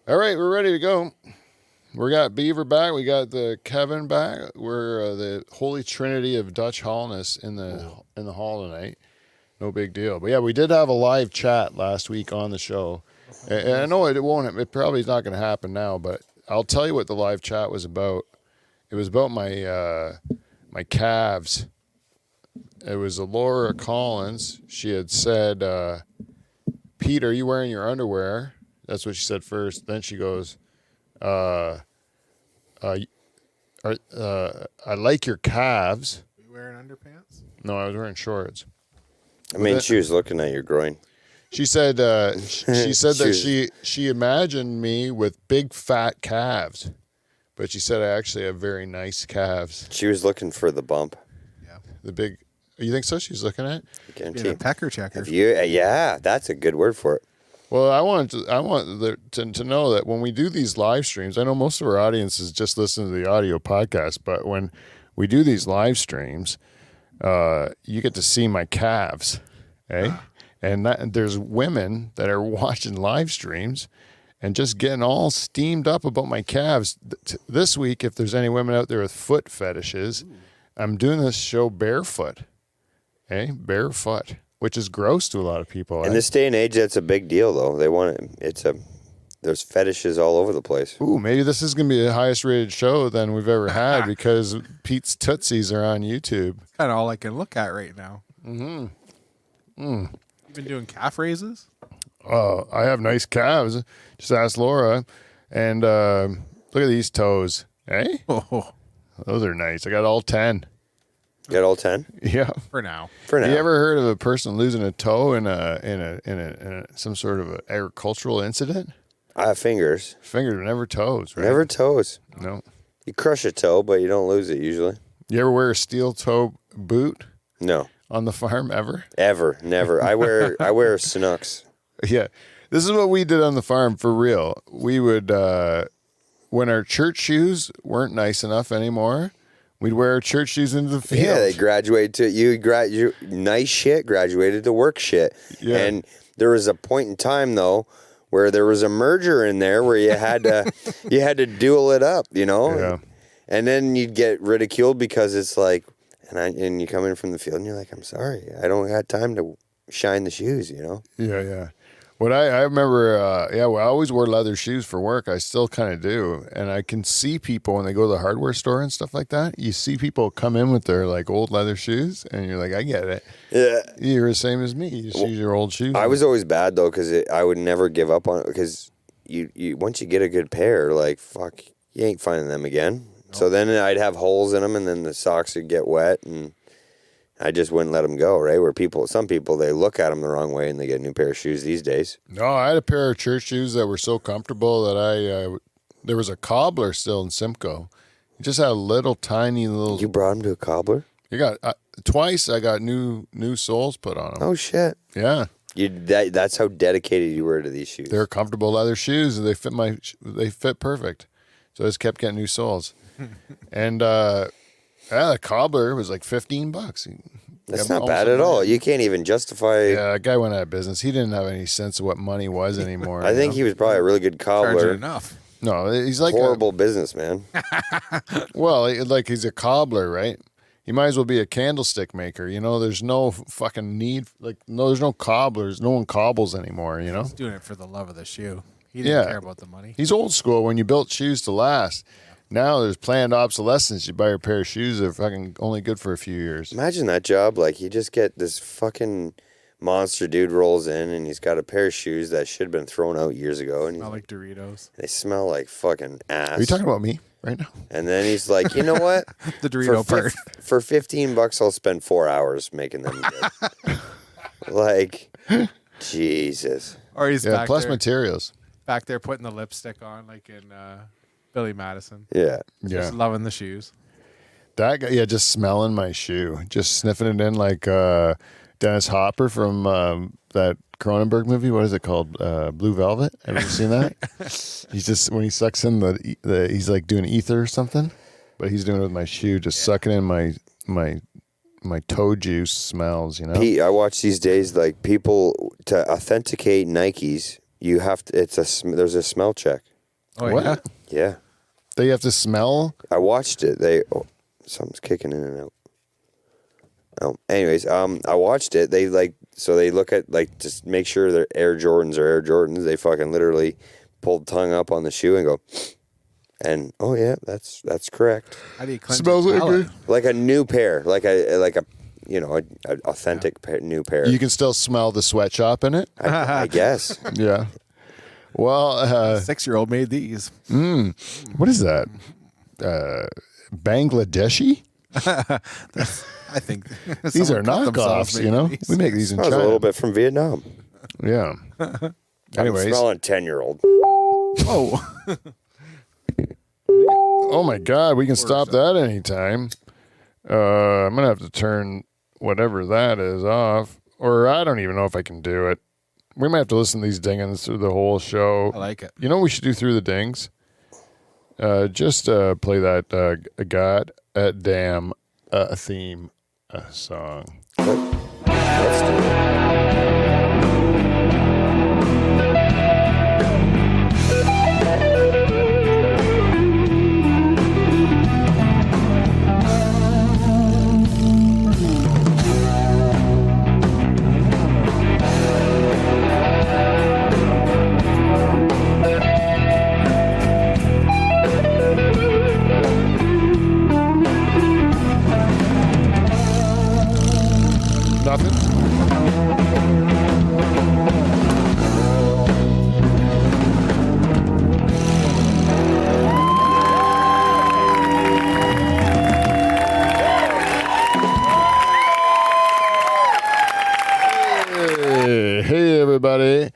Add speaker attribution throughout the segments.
Speaker 1: All right, we're ready to go. We got Beaver back. We got the Kevin back. We're the Holy Trinity of Dutch Hallness in the hall tonight. No big deal. But yeah, we did have a live chat last week on the show. And I know it won't. It probably is not going to happen now. But I'll tell you what the live chat was about. It was about my calves. It was Laura Collins. She had said, "Pete, are you wearing your underwear?" That's what she said first. Then she goes, I like your calves.
Speaker 2: Were you wearing underpants?
Speaker 1: No, I was wearing shorts.
Speaker 3: I mean, she was looking at your groin.
Speaker 1: She said she said that she imagined me with big fat calves, but she said I actually have very nice calves.
Speaker 3: She was looking for the bump.
Speaker 2: Yeah.
Speaker 1: The big. You think so? She's looking at.
Speaker 2: Being a pecker checker.
Speaker 3: Yeah, that's a good word for it.
Speaker 1: Well, I want to know that when we do these live streams, I know most of our audience is just listening to the audio podcast, but when we do these live streams, you get to see my calves, eh? And there's women that are watching live streams and just getting all steamed up about my calves. This week, if there's any women out there with foot fetishes, I'm doing this show barefoot, eh? Barefoot. Which is gross to a lot of people.
Speaker 3: In this day and age, that's a big deal, though. They want it. There's fetishes all over the place.
Speaker 1: Ooh, maybe this is going to be the highest rated show than we've ever had because Pete's Tootsies are on YouTube.
Speaker 2: That's kind of all I can look at right now.
Speaker 1: Mm-hmm.
Speaker 2: You've been doing calf raises?
Speaker 1: I have nice calves. Just ask Laura. And look at these toes. Eh?
Speaker 2: Oh,
Speaker 1: Those are nice. I got all 10.
Speaker 3: Got all 10?
Speaker 1: Yeah.
Speaker 2: for now.
Speaker 3: For now.
Speaker 1: You ever heard of a person losing a toe in some sort of agricultural incident?
Speaker 3: I have fingers.
Speaker 1: Fingers, never toes, right?
Speaker 3: Never toes.
Speaker 1: No.
Speaker 3: You crush a toe, but you don't lose it usually.
Speaker 1: You ever wear a steel toe boot
Speaker 3: No.
Speaker 1: on the farm ever?
Speaker 3: Ever. Never. I wear Sanooks.
Speaker 1: Yeah. This is what we did on the farm for real. We would, when our church shoes weren't nice enough anymore, we'd wear our church shoes into the field.
Speaker 3: Yeah, they graduate to you nice shit graduated to work shit.
Speaker 1: Yeah.
Speaker 3: And there was a point in time though where there was a merger in there where you had to duel it up, you know?
Speaker 1: Yeah.
Speaker 3: And then you'd get ridiculed because it's like and you come in from the field and you're like, I'm sorry, I don't have time to shine the shoes, you know?
Speaker 1: Yeah, yeah. What I remember, I always wore leather shoes for work. I still kind of do. And I can see people when they go to the hardware store and stuff like that. You see people come in with their like old leather shoes and you're like, I get it.
Speaker 3: Yeah.
Speaker 1: You're the same as me. You just use your old shoes.
Speaker 3: I was always bad though because I would never give up on it because you once you get a good pair, like fuck, you ain't finding them again. Nope. So then I'd have holes in them and then the socks would get wet and I just wouldn't let them go, right? Where some people, they look at them the wrong way and they get a new pair of shoes these days.
Speaker 1: No, I had a pair of church shoes that were so comfortable that there was a cobbler still in Simcoe. He just had a little tiny little.
Speaker 3: You brought him to a cobbler?
Speaker 1: You got twice. I got new soles put on them.
Speaker 3: Oh shit!
Speaker 1: Yeah,
Speaker 3: that's how dedicated you were to these shoes.
Speaker 1: They're comfortable leather shoes, and they fit perfect. So I just kept getting new soles, and. The cobbler was like $15.
Speaker 3: That's not bad at all. You can't even justify.
Speaker 1: Yeah, that guy went out of business. He didn't have any sense of what money was anymore.
Speaker 3: I think he was probably a really good cobbler.
Speaker 2: Charging enough.
Speaker 1: No, he's like
Speaker 3: horrible businessman.
Speaker 1: Well, like he's a cobbler, right? He might as well be a candlestick maker. You know, there's no fucking need. There's no cobblers. No one cobbles anymore. You know,
Speaker 2: he's doing it for the love of the shoe. He didn't care about the money.
Speaker 1: He's old school. When you built shoes to last. Now there's planned obsolescence. You buy a pair of shoes that are fucking only good for a few years.
Speaker 3: Imagine that job. Like, you just get this fucking monster dude rolls in and he's got a pair of shoes that should have been thrown out years ago. And
Speaker 2: smell like Doritos.
Speaker 3: They smell like fucking ass.
Speaker 1: Are you talking about me right now?
Speaker 3: And then he's like, you know what?
Speaker 2: The Dorito part.
Speaker 3: For $15, I'll spend 4 hours making them good. Like, Jesus.
Speaker 2: Or he's back
Speaker 1: plus
Speaker 2: there,
Speaker 1: materials.
Speaker 2: Back there putting the lipstick on like in... Billy Madison.
Speaker 3: Yeah.
Speaker 2: Just loving the shoes.
Speaker 1: That guy, just smelling my shoe. Just sniffing it in like Dennis Hopper from that Cronenberg movie. What is it called? Blue Velvet. Have you ever seen that? He's just, when he sucks in he's like doing ether or something. But he's doing it with my shoe, just sucking in my toe juice smells, you know?
Speaker 3: Pete, I watch these days, like, people, to authenticate Nikes, you have to, there's a smell check.
Speaker 2: Oh,
Speaker 1: What?
Speaker 2: yeah?
Speaker 3: Yeah.
Speaker 1: They have to smell?
Speaker 3: I watched it. Something's kicking in and out. Anyways, I watched it. They they look at just make sure they're Air Jordans or Air Jordans. They fucking literally pulled tongue up on the shoe and go, and oh yeah, that's correct.
Speaker 2: How do you cleanse
Speaker 1: Smells
Speaker 2: your
Speaker 1: like
Speaker 2: palate?
Speaker 1: good.
Speaker 3: Like a new pair, like a an authentic new pair.
Speaker 1: You can still smell the sweatshop in it?
Speaker 3: I guess.
Speaker 1: Yeah. Well,
Speaker 2: 6-year-old made these.
Speaker 1: what is that? Bangladeshi?
Speaker 2: I think
Speaker 1: These are
Speaker 2: someone cut themselves
Speaker 1: knockoffs,
Speaker 2: making
Speaker 1: you know?
Speaker 2: these.
Speaker 1: We make these in
Speaker 3: Smells a
Speaker 1: China.
Speaker 3: little bit from Vietnam.
Speaker 1: Yeah.
Speaker 3: I'm
Speaker 1: Anyways.
Speaker 3: smelling 10-year-old.
Speaker 2: Oh,
Speaker 1: Oh my God, we can stop that anytime. I'm going to have to turn whatever that is off. Or I don't even know if I can do it. We might have to listen to these dingings through the whole show.
Speaker 2: I like it.
Speaker 1: You know what we should do through the dings? Just play that God damn theme song.
Speaker 3: Let's do it.
Speaker 1: Nothing? Hey everybody.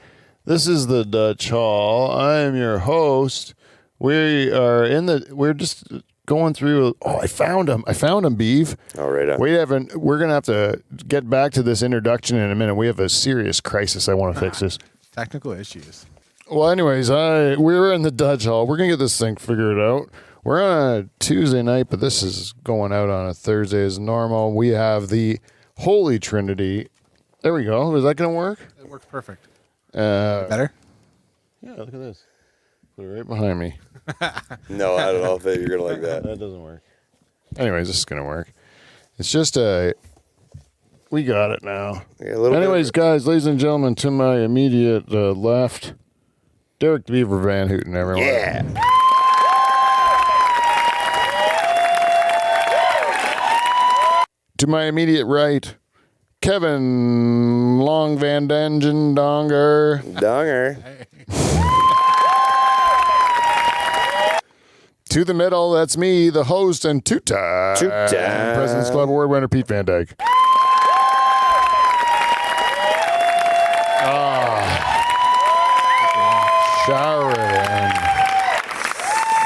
Speaker 1: This is the Dutch Hall. I am your host. We're just going through. Oh, I found him, Beeve.
Speaker 3: All right.
Speaker 1: We're gonna have to get back to this introduction in a minute. We have a serious crisis. I want to fix this.
Speaker 2: Technical issues.
Speaker 1: Well, anyways, we're in the Dutch Hall. We're gonna get this thing figured out. We're on a Tuesday night, but this is going out on a Thursday as normal. We have the Holy Trinity. There we go. Is that gonna work?
Speaker 2: It works perfect.
Speaker 1: Better?
Speaker 2: Better?
Speaker 1: Yeah. Look at this. Put it right behind me.
Speaker 3: No, I don't know if you're gonna like that.
Speaker 1: That doesn't work. Anyways, this is gonna work. It's just we got it now.
Speaker 3: Yeah, a little
Speaker 1: Anyways, guys, ladies and gentlemen, to my immediate left, Derek the Beaver Van Houten, everyone.
Speaker 3: Yeah.
Speaker 1: To my immediate right, Kevin Long Van Dangen Donger.
Speaker 3: Donger.
Speaker 1: To the middle, that's me, the host and two-time
Speaker 3: Two-time.
Speaker 1: President's Club Award winner, Pete Van Dyke. Shower it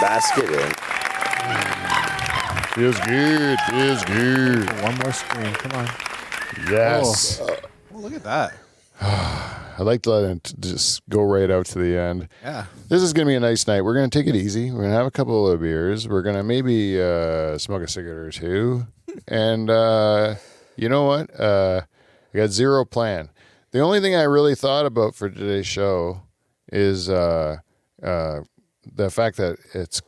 Speaker 3: Basket in.
Speaker 1: in. Feels good. Feels good.
Speaker 2: One more screen. Come on.
Speaker 1: Yes.
Speaker 2: Oh, look at that.
Speaker 1: I like to let it just go right out to the end.
Speaker 2: Yeah.
Speaker 1: This is going to be a nice night. We're going to take it easy. We're going to have a couple of beers. We're going to maybe smoke a cigarette or two. And you know what? I got zero plan. The only thing I really thought about for today's show is the fact that it's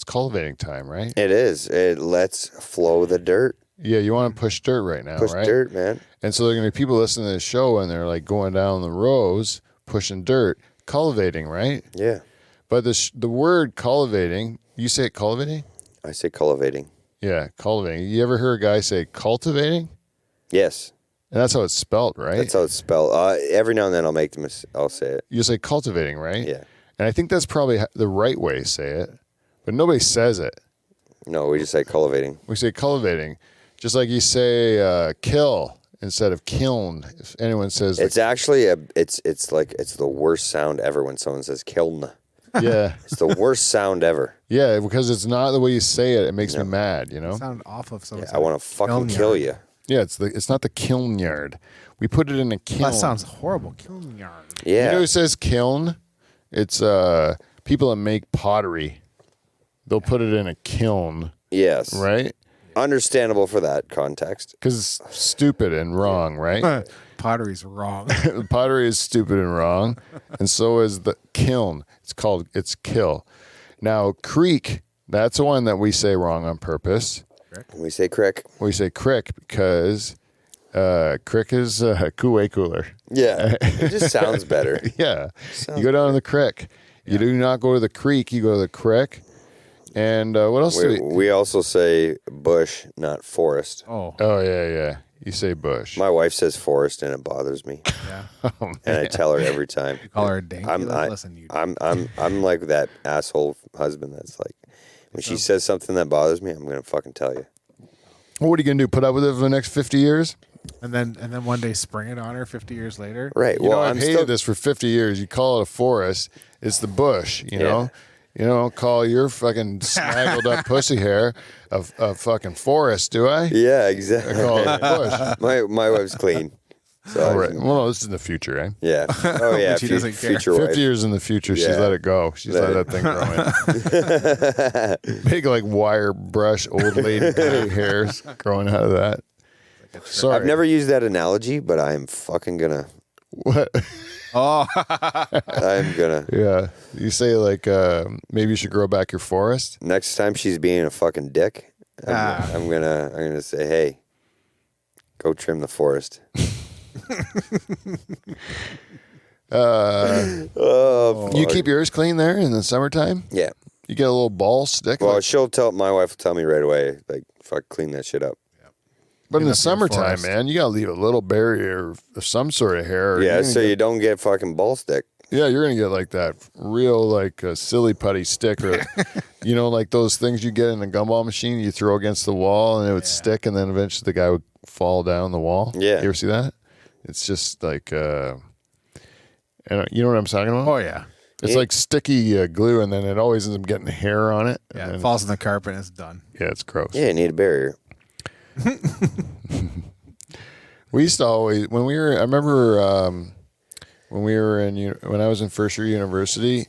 Speaker 1: cultivating time, right?
Speaker 3: It is. It lets flow the dirt.
Speaker 1: Yeah, you want to push dirt right now,
Speaker 3: Push
Speaker 1: right?
Speaker 3: dirt, man.
Speaker 1: And so there are going to be people listening to this show and they're like going down the rows, pushing dirt, cultivating, right?
Speaker 3: Yeah.
Speaker 1: But the word cultivating, you say it cultivating?
Speaker 3: I say cultivating.
Speaker 1: Yeah, cultivating. You ever heard a guy say cultivating?
Speaker 3: Yes.
Speaker 1: And that's how it's spelled, right?
Speaker 3: That's how it's spelled. Every now and then I'll say it.
Speaker 1: You say cultivating, right?
Speaker 3: Yeah.
Speaker 1: And I think that's probably the right way to say it, but nobody says it.
Speaker 3: No, we just say cultivating.
Speaker 1: We say cultivating. Just like you say kill instead of kiln. If anyone says
Speaker 3: It's actually it's the worst sound ever when someone says kiln.
Speaker 1: yeah.
Speaker 3: It's the worst sound ever.
Speaker 1: Yeah, because it's not the way you say it. It makes me mad, you know?
Speaker 2: Sound off of something.
Speaker 3: Yeah, I want to fucking kill you.
Speaker 1: Yeah, it's not the kiln yard. We put it in a kiln.
Speaker 2: That sounds horrible. Kiln yard.
Speaker 3: Yeah.
Speaker 1: You know who says kiln? It's people that make pottery. They'll put it in a kiln,
Speaker 3: Yes.
Speaker 1: right?
Speaker 3: Understandable for that context.
Speaker 1: Because stupid and wrong, right?
Speaker 2: Pottery's wrong.
Speaker 1: Pottery is stupid and wrong, and so is the kiln. It's kill. Now creek, that's the one that we say wrong on purpose.
Speaker 3: We say crick.
Speaker 1: We say crick because crick is way cooler.
Speaker 3: Yeah, it just sounds better.
Speaker 1: Yeah, you go down to the crick. You do not go to the creek. You go to the crick. And what else?
Speaker 3: We also say bush, not forest.
Speaker 2: Oh,
Speaker 1: yeah. You say bush.
Speaker 3: My wife says forest, and it bothers me.
Speaker 2: yeah.
Speaker 3: And I tell her every time.
Speaker 2: You call her a dink.
Speaker 3: I'm like that asshole husband that's like, when she says something that bothers me, I'm gonna fucking tell you.
Speaker 1: What are you gonna do? Put up with it for the next 50 years?
Speaker 2: And then one day spring it on her 50 years later.
Speaker 3: Right.
Speaker 1: You
Speaker 3: Well,
Speaker 1: know, I've
Speaker 3: I'm
Speaker 1: hated
Speaker 3: still
Speaker 1: this for 50 years. You call it a forest, it's the bush, you know? You don't call your fucking snaggled up pussy hair a fucking forest, do I?
Speaker 3: Yeah,
Speaker 1: I
Speaker 3: exactly.
Speaker 1: call it a bush.
Speaker 3: My wife's clean. So
Speaker 1: All right. Well, no, this is in the future, eh?
Speaker 3: Yeah. Oh yeah.
Speaker 2: She doesn't care.
Speaker 3: Future
Speaker 1: 50
Speaker 3: wife.
Speaker 1: years in the future, she's
Speaker 3: Yeah.
Speaker 1: let it go. She's let that thing grow in. Big, like, wire brush, old lady hairs growing out of that. Sorry.
Speaker 3: I've never used that analogy, but I'm fucking gonna.
Speaker 1: What?
Speaker 2: Oh,
Speaker 3: I'm gonna.
Speaker 1: Yeah. You say, like, maybe you should grow back your forest?
Speaker 3: Next time she's being a fucking dick, I'm gonna say, hey, go trim the forest. Oh,
Speaker 1: You
Speaker 3: fuck.
Speaker 1: keep yours clean there in the summertime?
Speaker 3: Yeah.
Speaker 1: You get a little ball stick?
Speaker 3: Well,
Speaker 1: like-
Speaker 3: my wife will tell me right away, like, fuck, clean that shit up.
Speaker 1: but in the
Speaker 2: up your
Speaker 1: summertime,
Speaker 2: forest.
Speaker 1: man, you got to leave a little barrier of some sort of hair. or
Speaker 3: Yeah,
Speaker 1: you're
Speaker 3: so
Speaker 1: gonna
Speaker 3: you don't get fucking ball stick.
Speaker 1: Yeah, you're going to get like that real, like, silly putty stick. Or, you know, like those things you get in a gumball machine you throw against the wall and it would stick and then eventually the guy would fall down the wall.
Speaker 3: Yeah.
Speaker 1: You ever see that? It's just like, and you know what I'm talking about?
Speaker 2: oh yeah.
Speaker 1: It's like sticky glue and then it always ends up getting hair on it.
Speaker 2: Yeah,
Speaker 1: and
Speaker 2: it
Speaker 1: then-
Speaker 2: falls on the carpet and it's done.
Speaker 1: yeah, it's gross.
Speaker 3: Yeah, you need a barrier.
Speaker 1: We used to always, I remember when I was in first year university,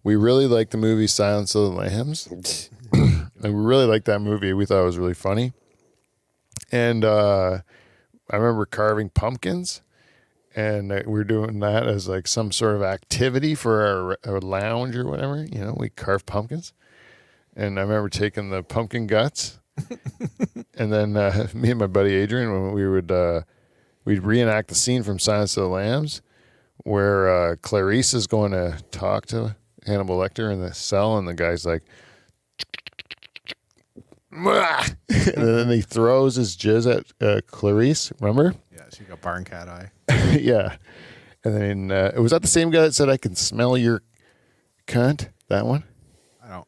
Speaker 1: we really liked the movie Silence of the Lambs. And we really liked that movie. We thought it was really funny. And I remember carving pumpkins, and we were doing that as like some sort of activity for our lounge or whatever. You know, we carved pumpkins. And I remember taking the pumpkin guts, and then me and my buddy Adrian, when we'd reenact the scene from Silence of the Lambs, where Clarice is going to talk to Hannibal Lecter in the cell, and the guy's like, and then he throws his jizz at Clarice. Remember?
Speaker 2: Yeah, she got barn cat eye.
Speaker 1: Yeah. And then was that the same guy that said, "I can smell your cunt"? That one?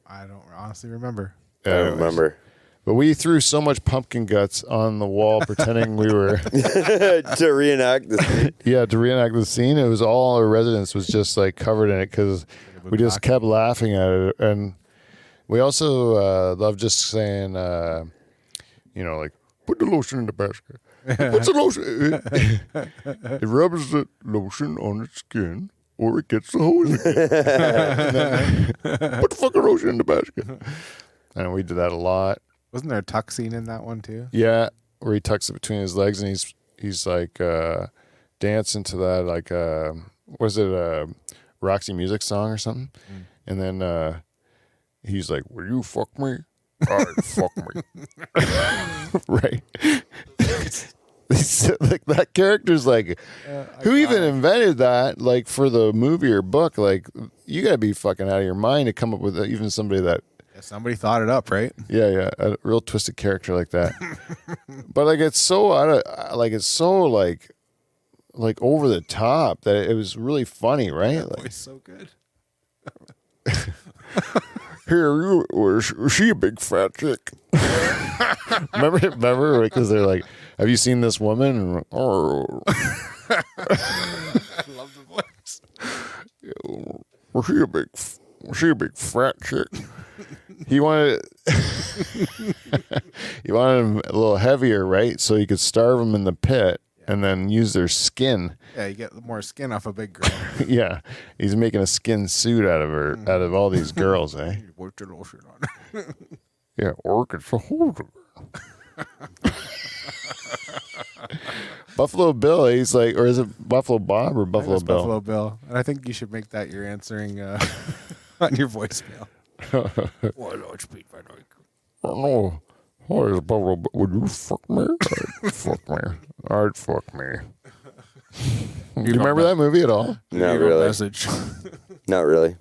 Speaker 2: I don't honestly remember.
Speaker 3: I don't remember.
Speaker 1: But we threw so much pumpkin guts on the wall, pretending we were
Speaker 3: To reenact the scene.
Speaker 1: to reenact the scene. It was all our residence was just like covered in it because we just kept laughing at it, and we also love just saying, like, put the lotion in the basket. What's the lotion? It rubs the lotion on its skin, or it gets the hose again. Put the fucking lotion in the basket. And we did that a lot.
Speaker 2: Wasn't there a tuck scene in that one too?
Speaker 1: Yeah, where he tucks it between his legs and he's like dancing to that, like was it a Roxy Music song or something? And then he's like, "Will you fuck me? All right, fuck me." Right. Like that character's like, who even invented that? Like for the movie or book? Like you gotta be fucking out of your mind to come up with even somebody that.
Speaker 2: Yeah, somebody thought it up, right?
Speaker 1: Yeah, a real twisted character like that. But like it's so like over the top that it was really funny, right? Like,
Speaker 2: Voice so good.
Speaker 1: here, was she a big fat chick? remember? Because they're like, "Have you seen this woman?" And, oh,
Speaker 2: I love the voice.
Speaker 1: was she a big fat chick? He wanted him a little heavier, right? So he could starve them in the pit and then use their skin.
Speaker 2: Yeah, you get more skin off a big girl.
Speaker 1: Yeah, he's making a skin suit out of all these girls, eh?
Speaker 2: You worked your lotion on.
Speaker 1: Yeah, or it's a holder. Buffalo Bill, he's like, or is it Buffalo Bob or
Speaker 2: I think
Speaker 1: Buffalo
Speaker 2: it's
Speaker 1: Bill?
Speaker 2: Buffalo Bill. And I think you should make that your answering on your voicemail. Why don't speak my language?
Speaker 1: Oh, what is Buffalo Bill? Would you fuck me? Fuck me. I'd fuck me. Do you remember that movie at all?
Speaker 3: Not really.
Speaker 2: Message.
Speaker 3: Not really.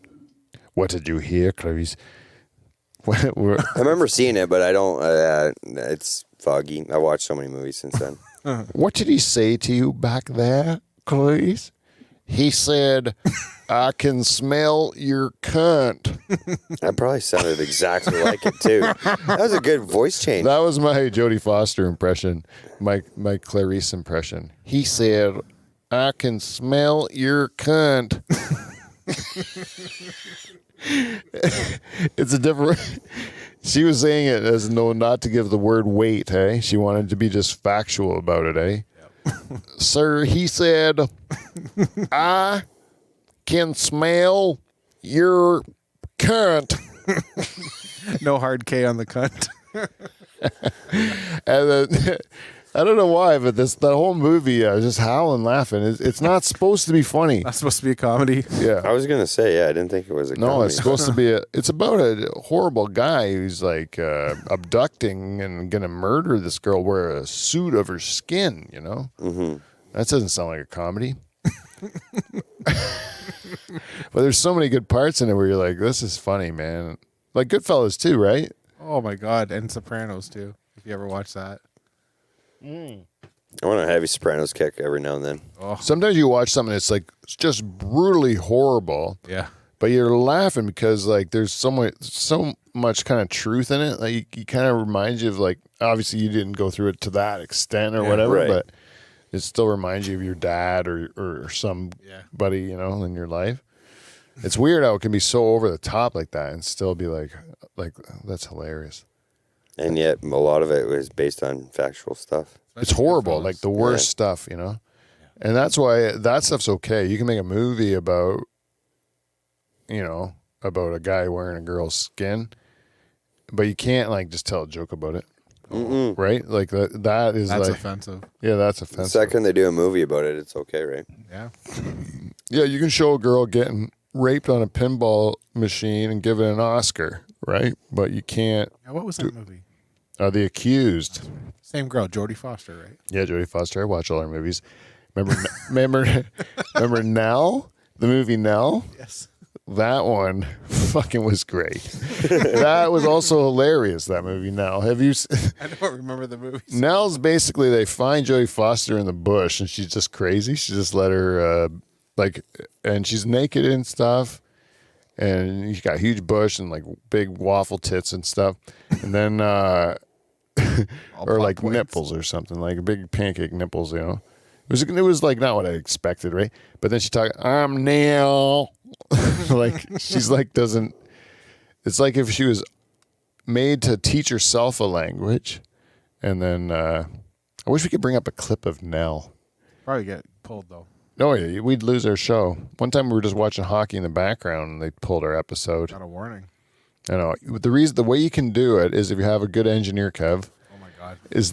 Speaker 1: What did you hear, Clarice?
Speaker 3: I remember seeing it, but I don't. It's foggy. I watched so many movies since then.
Speaker 1: What did he say to you back there, Clarice? He said, I can smell your cunt.
Speaker 3: That probably sounded exactly like it too. That was a good voice change.
Speaker 1: That was my Jodie Foster impression, my Clarice impression. He said, I can smell your cunt. It's a different. She was saying it as not to give the word weight, hey? She wanted to be just factual about it, eh? Yep. Sir, he said, I can smell your cunt.
Speaker 2: No hard K on the cunt.
Speaker 1: And then, I don't know why, but that whole movie, I was just howling laughing. It's not supposed to be funny.
Speaker 2: That's supposed to be a comedy.
Speaker 1: Yeah.
Speaker 3: I was gonna say, yeah, I didn't think it was a
Speaker 1: No,
Speaker 3: comedy.
Speaker 1: it's supposed to be it's about a horrible guy who's like abducting and gonna murder this girl, wear a suit of her skin, you know? Mm-hmm. That doesn't sound like a comedy. But there's so many good parts in it where you're like, this is funny, man. Like Goodfellas too, right?
Speaker 2: Oh my God. And Sopranos too. If you ever watch that.
Speaker 3: I want a heavy Sopranos kick every now and then.
Speaker 2: Oh
Speaker 1: Sometimes you watch something that's like it's just brutally horrible,
Speaker 2: yeah.
Speaker 1: but you're laughing because like there's so much kind of truth in it. Like you kind of reminds you of like, obviously you didn't go through it to that extent or whatever,
Speaker 3: right.
Speaker 1: but it still reminds you of your dad or somebody, you know, in your life. It's weird how it can be so over the top like that and still be like that's hilarious.
Speaker 3: And yet, a lot of it was based on factual stuff.
Speaker 1: It's horrible,
Speaker 2: Goodfellas.
Speaker 1: like the worst stuff, you know? And that's why that stuff's okay. You can make a movie about, you know, about a guy wearing a girl's skin, but you can't like just tell a joke about it.
Speaker 3: Mm-mm.
Speaker 1: Right? Like that is
Speaker 2: That's
Speaker 1: like
Speaker 2: offensive.
Speaker 1: yeah, that's
Speaker 3: The
Speaker 1: offensive.
Speaker 3: second they do a movie about it, it's okay, right?
Speaker 2: Yeah.
Speaker 1: Yeah, you can show a girl getting raped on a pinball machine and give it an Oscar, right? But you can't
Speaker 2: Yeah, what was that movie?
Speaker 1: The Accused.
Speaker 2: Same girl, Jodie Foster, right?
Speaker 1: Yeah, Jodie Foster. I watch all her movies. Remember Nell? The movie Nell?
Speaker 2: Yes.
Speaker 1: That one fucking was great. That was also hilarious, that movie Nell. Have you
Speaker 2: I don't remember the movie.
Speaker 1: Nell's basically they find Jodie Foster in the bush and she's just crazy. She just let her and she's naked and stuff. And she's got a huge bush and like big waffle tits and stuff. And then or like
Speaker 2: points.
Speaker 1: nipples or something, like big pancake nipples, you know. It was like not what I expected, right? But then she talked, I'm Neil. Like she's like doesn't. It's like if she was made to teach herself a language, and then I wish we could bring up a clip of Nell.
Speaker 2: Probably get pulled though.
Speaker 1: No, yeah, we'd lose our show. One time we were just watching hockey in the background, and they pulled our episode.
Speaker 2: Got a warning.
Speaker 1: I know the way you can do it is if you have a good engineer, Kev.
Speaker 2: Oh my God.
Speaker 1: Is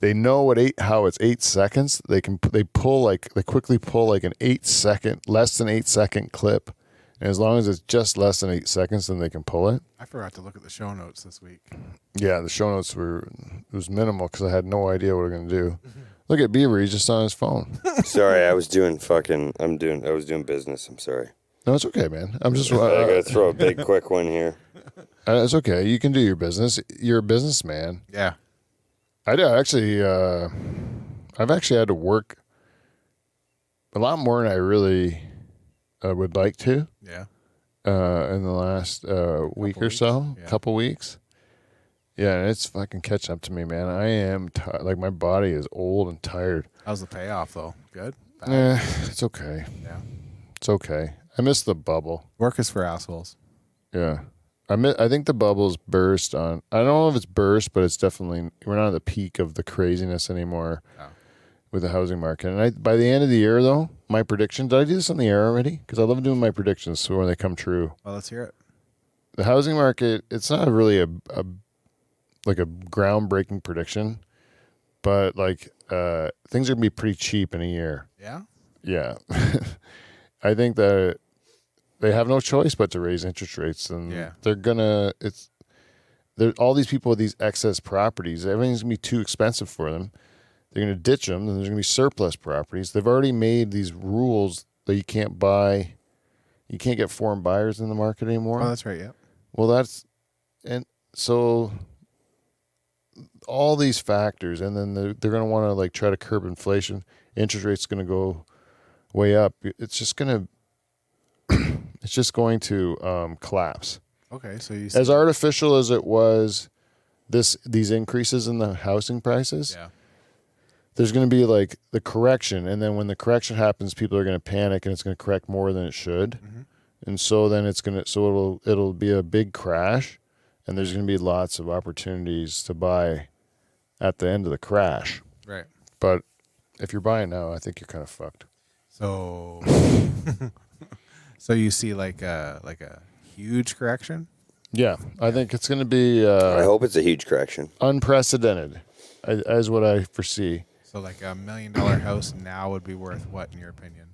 Speaker 1: they know how it's 8 seconds. They quickly pull like an 8-second, less than 8-second clip, and as long as it's just less than 8 seconds, then they can pull it.
Speaker 2: I forgot to look at the show notes this week.
Speaker 1: Yeah, the show notes was minimal because I had no idea what we were gonna do. Look at Beaver; he's just on his phone.
Speaker 3: Sorry, I was doing business. I'm sorry.
Speaker 1: No, it's okay, man. I'm just.
Speaker 3: I gotta throw a big quick one here.
Speaker 1: It's okay. You can do your business. You're a businessman.
Speaker 2: Yeah.
Speaker 1: I do actually. I've actually had to work a lot more than I really would like to.
Speaker 2: Yeah.
Speaker 1: In the last week or so,
Speaker 2: Yeah.
Speaker 1: couple weeks. Yeah, and it's fucking catching up to me, man. I am like my body is old and tired.
Speaker 2: How's the payoff though? Good. Bad?
Speaker 1: It's okay.
Speaker 2: Yeah.
Speaker 1: It's okay. I miss the bubble.
Speaker 2: Work is for assholes.
Speaker 1: Yeah. I think the bubble's burst on. I don't know if it's burst, but it's definitely we're not at the peak of the craziness anymore
Speaker 2: No.
Speaker 1: with the housing market. And by the end of the year, though, my prediction. Did I do this on the air already? Because I love doing my predictions so when they come true.
Speaker 2: Well, let's hear it.
Speaker 1: The housing market. It's not really like a groundbreaking prediction, but like things are gonna be pretty cheap in a year.
Speaker 2: Yeah.
Speaker 1: Yeah, I think that they have no choice but to raise interest rates, and they're gonna. There's all these people with these excess properties. Everything's gonna be too expensive for them. They're gonna ditch them, and there's gonna be surplus properties. They've already made these rules that you can't buy. You can't get foreign buyers in the market anymore.
Speaker 2: Oh, that's right. Yeah.
Speaker 1: Well, and so all these factors, and then they're going to want to like try to curb inflation. Interest rates going to go way up. It's just going to collapse.
Speaker 2: Okay, so you
Speaker 1: As artificial as it was, these increases in the housing prices.
Speaker 2: Yeah.
Speaker 1: There's going to be like the correction, and then when the correction happens, people are going to panic, and it's going to correct more than it should, and so then it'll be a big crash, and there's going to be lots of opportunities to buy at the end of the crash.
Speaker 2: Right.
Speaker 1: But if you're buying now, I think you're kind of fucked.
Speaker 2: So, so you see like a huge correction.
Speaker 1: Yeah, I think it's going to be.
Speaker 3: I hope it's a huge correction.
Speaker 1: Unprecedented, as what I foresee.
Speaker 2: So like $1 million house now would be worth what in your opinion?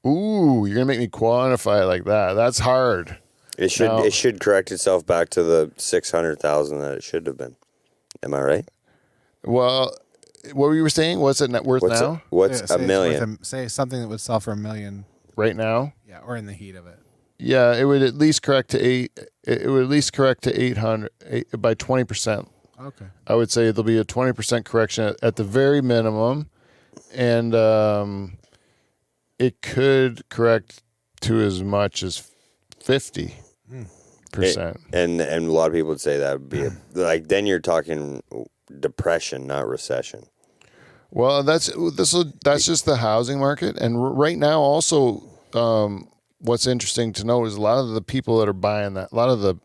Speaker 1: Ooh, you're gonna make me quantify it like that. That's hard.
Speaker 3: It should correct itself back to the 600,000 that it should have been. Am I right?
Speaker 1: Well, what you were saying? What's it net worth now?
Speaker 3: What's
Speaker 2: say
Speaker 3: a
Speaker 2: it's
Speaker 3: million?
Speaker 2: worth say something that would sell for $1 million.
Speaker 1: Right now?
Speaker 2: Yeah, or in the heat of it.
Speaker 1: Yeah, it would at least correct to 800 by 20%.
Speaker 2: Okay.
Speaker 1: I would say there'll be a 20% correction at the very minimum, and it could correct to as much as 50%.
Speaker 3: And a lot of people would say that would be like then you're talking depression, not recession.
Speaker 1: Well, that's just the housing market, and right now also, what's interesting to know is a lot of the people that are buying that, a lot of the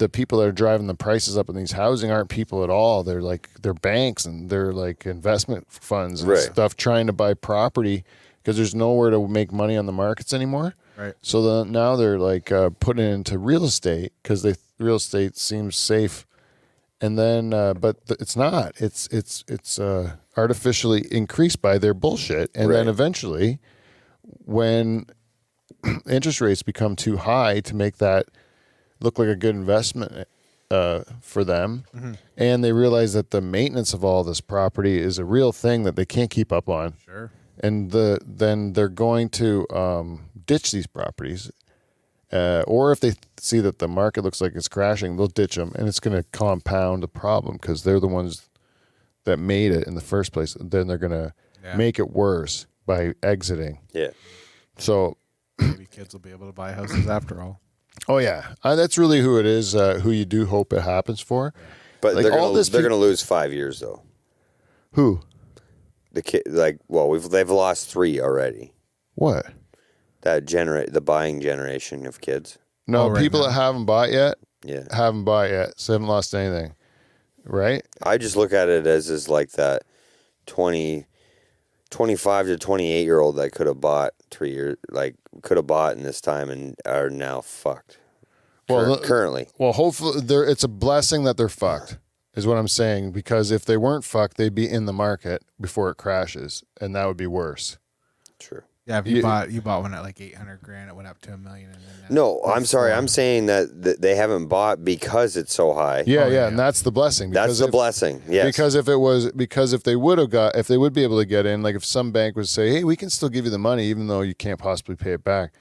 Speaker 1: people that are driving the prices up in these housing aren't people at all. They're banks, and they're like investment funds and stuff trying to buy property because there's nowhere to make money on the markets anymore.
Speaker 2: Right.
Speaker 1: So now they're like putting it into real estate because real estate seems safe. And then, but it's not. It's artificially increased by their bullshit. And then eventually, when interest rates become too high to make that look like a good investment for them, and they realize that the maintenance of all this property is a real thing that they can't keep up on.
Speaker 2: Sure.
Speaker 1: And then they're going to ditch these properties. Or if they see that the market looks like it's crashing, they'll ditch them, and it's going to compound the problem because they're the ones that made it in the first place. Then they're going to make it worse by exiting.
Speaker 3: Yeah.
Speaker 1: So
Speaker 2: maybe kids will be able to buy houses after all.
Speaker 1: Oh yeah, that's really who it is. Who you do hope it happens for.
Speaker 3: But
Speaker 1: like
Speaker 3: they're going to lose 5 years though.
Speaker 1: Who?
Speaker 3: The kid, they've lost 3 already.
Speaker 1: What?
Speaker 3: The buying generation of kids.
Speaker 1: No, people that haven't bought yet.
Speaker 3: Yeah.
Speaker 1: Haven't bought yet, so haven't lost anything. Right?
Speaker 3: I just look at it as like that 25 to 28-year-old that could have bought 3 years, like could have bought in this time and are now fucked. Well, currently.
Speaker 1: Well, hopefully it's a blessing that they're fucked, is what I'm saying, because if they weren't fucked, they'd be in the market before it crashes, and that would be worse.
Speaker 3: True.
Speaker 2: Yeah, if you bought one at like $800,000, it went up to $1 million. And then
Speaker 3: no, I'm sorry. I'm saying that they haven't bought because it's so high.
Speaker 1: Yeah, and that's the blessing.
Speaker 3: That's the blessing. Yes.
Speaker 1: Because if they would be able to get in, like if some bank would say, "Hey, we can still give you the money even though you can't possibly pay it back,"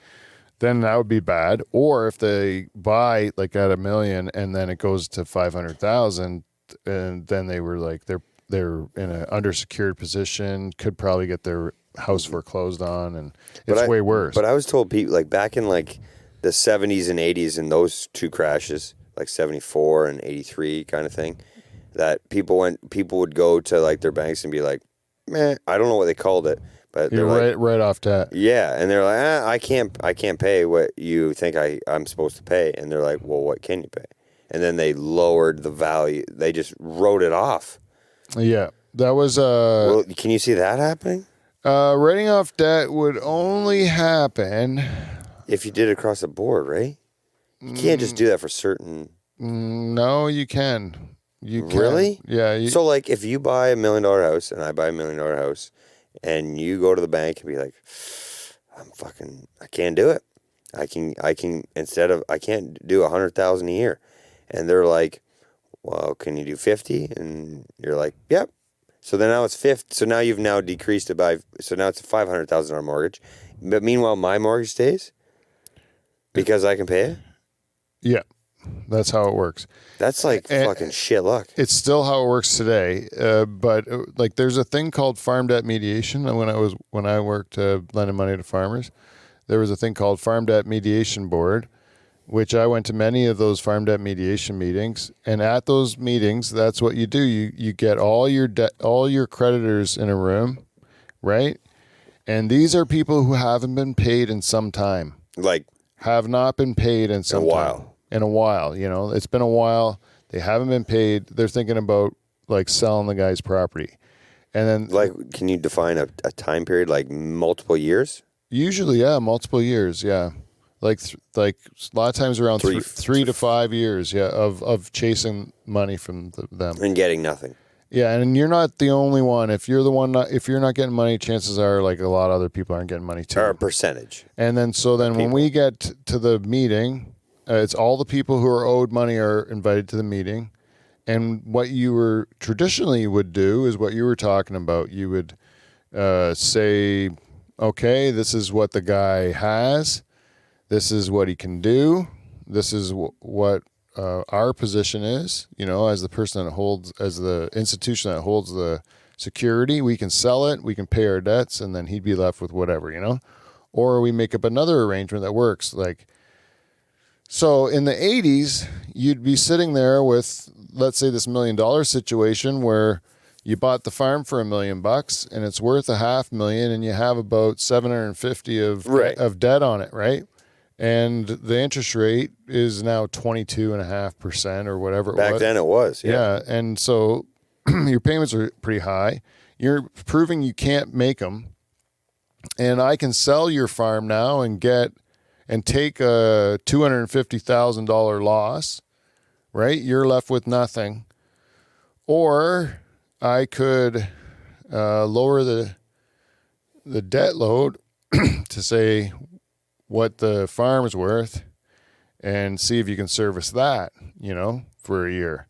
Speaker 1: then that would be bad. Or if they buy like at $1 million and then it goes to 500,000, and then they were like they're in an undersecured position, could probably get their house foreclosed on, and it's way worse.
Speaker 3: But I was told people like back in like the 70s and 80s in those two crashes, like 74 and 83 kind of thing, that people would go to like their banks and be like, "Man, I don't know what they called it." But they're
Speaker 1: like, right off that.
Speaker 3: Yeah, and they're like, I can't pay what you think I'm supposed to pay. And they're like, "Well, what can you pay?" And then they lowered the value. They just wrote it off.
Speaker 1: Yeah, that was
Speaker 3: well, can you see that happening?
Speaker 1: Writing off debt would only happen
Speaker 3: if you did it across the board, right? You can't just do that for certain.
Speaker 1: No, you can. You can.
Speaker 3: Really?
Speaker 1: Yeah.
Speaker 3: So like, if you buy $1 million house and I buy $1 million house, and you go to the bank and be like, I can't do it. I can I can't do 100,000 a year, and they're like, well, can you do 50? And you're like, yep. So then now it's 50. So now you've now decreased it by. So now it's a $500,000 mortgage, but meanwhile my mortgage stays because I can pay it.
Speaker 1: Yeah. That's how it works.
Speaker 3: That's like fucking shit luck.
Speaker 1: It's still how it works today. But like, there's a thing called farm debt mediation. And when I worked lending money to farmers, there was a thing called Farm Debt Mediation Board, which I went to many of those farm debt mediation meetings. And at those meetings, that's what you do. You get all your creditors in a room, right? And these are people who haven't been paid in some time.
Speaker 3: Like,
Speaker 1: have not been paid in some time. In a while, it's been a while. They haven't been paid. They're thinking about like selling the guy's property, and then
Speaker 3: like, can you define a time period, like multiple years?
Speaker 1: Usually, yeah, multiple years, yeah, like a lot of times around 3 to 5 years, yeah, of chasing money from them
Speaker 3: and getting nothing.
Speaker 1: Yeah, and you're not the only one. If you're the one, if you're not getting money, chances are like a lot of other people aren't getting money too.
Speaker 3: Or a percentage.
Speaker 1: And then when we get to the meeting. It's all the people who are owed money are invited to the meeting. And what you were traditionally would do is what you were talking about. You would say, okay, this is what the guy has. This is what he can do. This is what our position is, as the person that holds, as the institution that holds the security. We can sell it. We can pay our debts. And then he'd be left with whatever, Or we make up another arrangement that works. So in the 80s, you'd be sitting there with, let's say, this $1 million situation where you bought the farm for $1 million and it's worth $500,000 and you have about 750 of debt on it, right? And the interest rate is now 22.5% or whatever it was.
Speaker 3: Back then it was,
Speaker 1: yeah. And so your payments are pretty high. You're proving you can't make them. And I can sell your farm now and take a $250,000 loss, right? You're left with nothing. Or I could lower the debt load to say what the farm's worth and see if you can service that, for a year.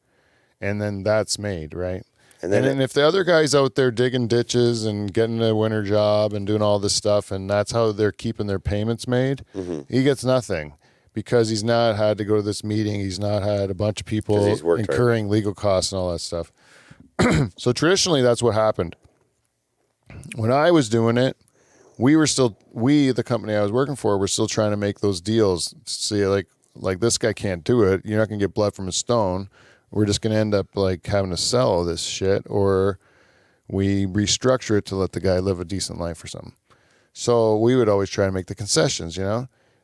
Speaker 1: And then that's made, right? And then if the other guy's out there digging ditches and getting a winter job and doing all this stuff, and that's how they're keeping their payments made, he gets nothing because he's not had to go to this meeting. He's not had a bunch of people incurring legal costs and all that stuff. So traditionally, that's what happened. When I was doing it, the company I was working for, were still trying to make those deals. See, like this guy can't do it. You're not going to get blood from a stone. We're just going to end up like having to sell this shit, or we restructure it to let the guy live a decent life or something. So we would always try to make the concessions,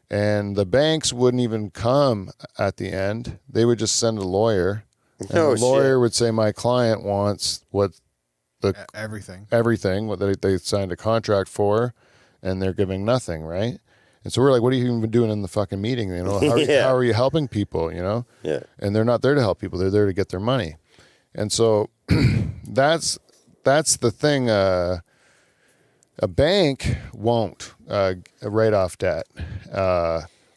Speaker 1: and the banks wouldn't even come at the end. They would just send a lawyer, and the lawyer would say, my client wants everything, what they signed a contract for, and they're giving nothing, right? And so we're like, what are you even doing in the fucking meeting? How are you helping people,
Speaker 3: Yeah.
Speaker 1: And they're not there to help people. They're there to get their money. And so that's the thing. A bank won't write off debt.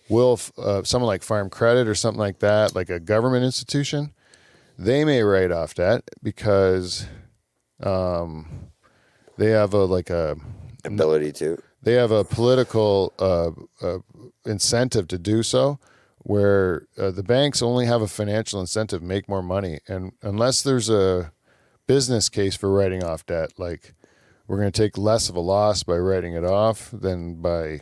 Speaker 1: Will someone like Farm Credit or something like that, like a government institution, they may write off debt because they have
Speaker 3: ability to.
Speaker 1: They have a political incentive to do so, where the banks only have a financial incentive to make more money. And unless there's a business case for writing off debt, like we're going to take less of a loss by writing it off than by...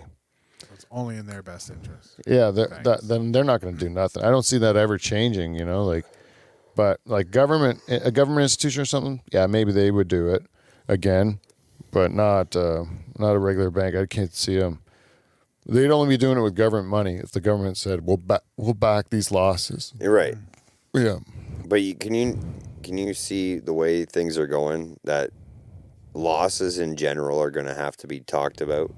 Speaker 2: It's only in their best interest.
Speaker 1: Yeah, then they're not going to do nothing. I don't see that ever changing, but like a government institution or something, yeah, maybe they would do it again, but not a regular bank. I can't see them. They'd only be doing it with government money if the government said, "We'll back these losses."
Speaker 3: You're right.
Speaker 1: Yeah,
Speaker 3: but can you see the way things are going that losses in general are going to have to be talked about?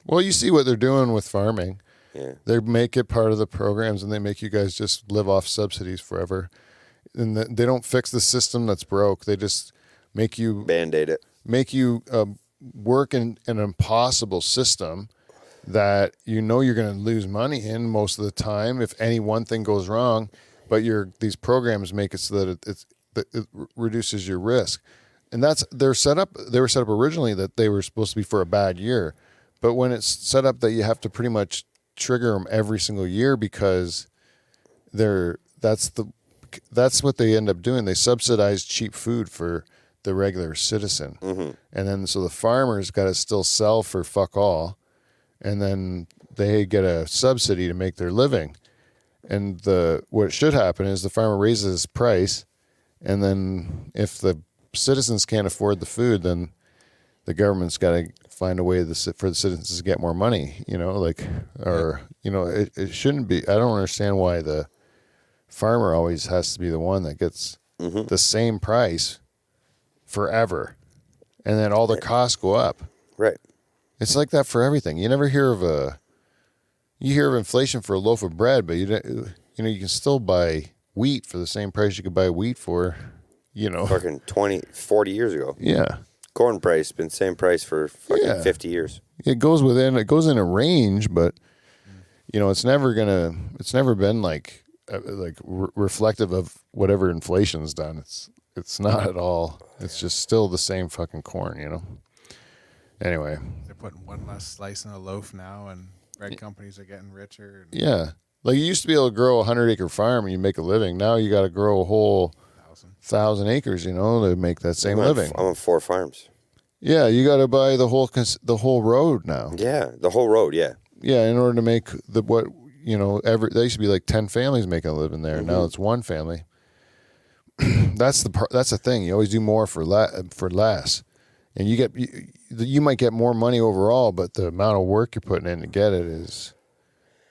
Speaker 1: Well, you see what they're doing with farming.
Speaker 3: Yeah,
Speaker 1: they make it part of the programs, and they make you guys just live off subsidies forever. they don't fix the system that's broke. They just make you
Speaker 3: Band-Aid it.
Speaker 1: Work in an impossible system that you're going to lose money in most of the time if any one thing goes wrong. But these programs make it so that it reduces your risk, and they were set up originally that they were supposed to be for a bad year, but when it's set up that you have to pretty much trigger them every single year because that's what they end up doing. They subsidize cheap food for the regular citizen, and then so the farmers got to still sell for fuck all, and then they get a subsidy to make their living. And what should happen is the farmer raises his price, and then if the citizens can't afford the food, then the government's got to find a way for the citizens to get more money. It shouldn't be. I don't understand why the farmer always has to be the one that gets the same price forever, and then all the costs go up.
Speaker 3: Right.
Speaker 1: It's like that for everything. You never hear of you hear of inflation for a loaf of bread, but you can still buy wheat for the same price you could buy wheat for,
Speaker 3: Fucking 20, 40 years ago.
Speaker 1: Yeah.
Speaker 3: Corn price been same price for fucking 50 years.
Speaker 1: It goes in a range, but it's never been like reflective of whatever inflation's done. It's not at all. It's just still the same fucking corn, Anyway.
Speaker 2: They're putting one less slice in a loaf now, and bread companies are getting richer.
Speaker 1: Yeah. Like you used to be able to grow a 100-acre farm and you make a living. Now you got to grow a whole 1,000 acres, to make that same living.
Speaker 3: I'm on 4 farms.
Speaker 1: Yeah, you got to buy the whole road now.
Speaker 3: Yeah, the whole road. Yeah.
Speaker 1: Yeah, in order to make there used to be like 10 families making a living there. Now it's one family. That's the thing. You always do more for less, and you might get more money overall, but the amount of work you're putting in to get it is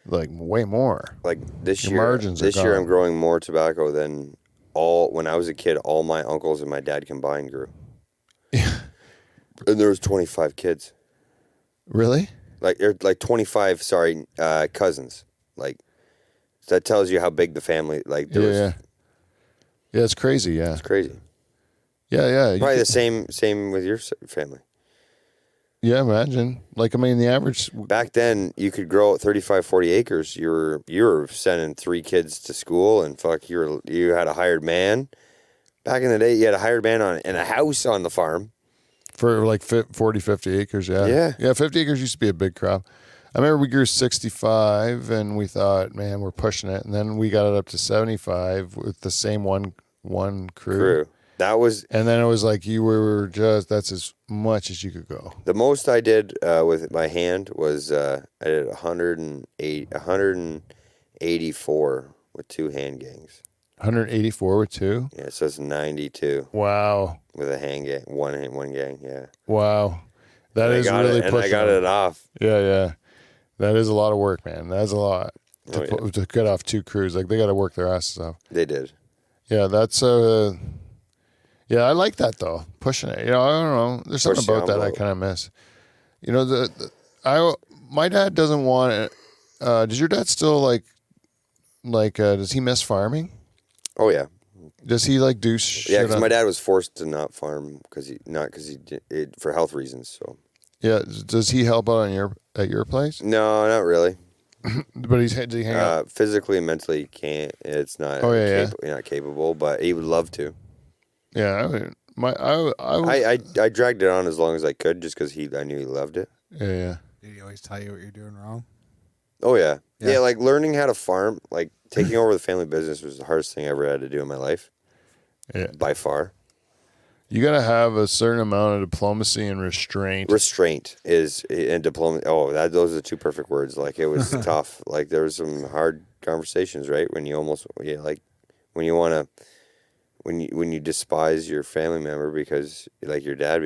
Speaker 1: like way more.
Speaker 3: Like this
Speaker 1: Your
Speaker 3: year,
Speaker 1: margins are
Speaker 3: this year
Speaker 1: gone.
Speaker 3: I'm growing more tobacco than when I was a kid. All my uncles and my dad combined grew.
Speaker 1: Yeah.
Speaker 3: And there was 25 kids.
Speaker 1: Really?
Speaker 3: Like 25. Sorry, cousins. Like that tells you how big the family. Like there was.
Speaker 1: Yeah, it's crazy. Yeah,
Speaker 3: It's crazy.
Speaker 1: yeah.
Speaker 3: Probably the same with your family.
Speaker 1: Yeah, imagine. Like, I mean, the average.
Speaker 3: Back then, you could grow 35, 40 acres. You were sending 3 kids to school, and you had a hired man. Back in the day, you had a hired man in a house on the farm.
Speaker 1: For like 40, 50 acres, yeah.
Speaker 3: Yeah.
Speaker 1: Yeah, 50 acres used to be a big crop. I remember we grew 65, and we thought, man, we're pushing it. And then we got it up to 75 with the same one crew.
Speaker 3: That was...
Speaker 1: And then it was like that's as much as you could go.
Speaker 3: The most I did with my hand was I did 184 with 2 hand gangs.
Speaker 1: 184 with 2?
Speaker 3: Yeah, so it's 92.
Speaker 1: Wow.
Speaker 3: With a hand gang, one gang, yeah.
Speaker 1: Wow. That is really pushing.
Speaker 3: And I got it off.
Speaker 1: Yeah. That is a lot of work, man. That's a lot to get off 2 crews. Like, they got to work their asses off.
Speaker 3: They did.
Speaker 1: Yeah, that's yeah, I like that though. Pushing it. I don't know. There's something about that I kind of miss. My dad doesn't want it. Does your dad still does he miss farming?
Speaker 3: Oh yeah.
Speaker 1: Does he do shit?
Speaker 3: Yeah, because my dad was forced to not farm because he did for health reasons. So.
Speaker 1: Yeah. Does he help out at your place?
Speaker 3: No, not really.
Speaker 1: But does he hang out?
Speaker 3: Physically, mentally, can't. It's not. Not capable, but he would love to.
Speaker 1: Yeah,
Speaker 3: I dragged it on as long as I could, just because I knew he loved it.
Speaker 1: Yeah.
Speaker 2: Did he always tell you what you're doing wrong?
Speaker 3: Oh yeah. Like learning how to farm, like taking over the family business was the hardest thing I ever had to do in my life.
Speaker 1: Yeah,
Speaker 3: by far.
Speaker 1: You got to have a certain amount of diplomacy and restraint.
Speaker 3: Restraint and diplomacy. Oh, those are the 2 perfect words. Like it was tough. Like there was some hard conversations, right? When you when you despise your family member because like your dad,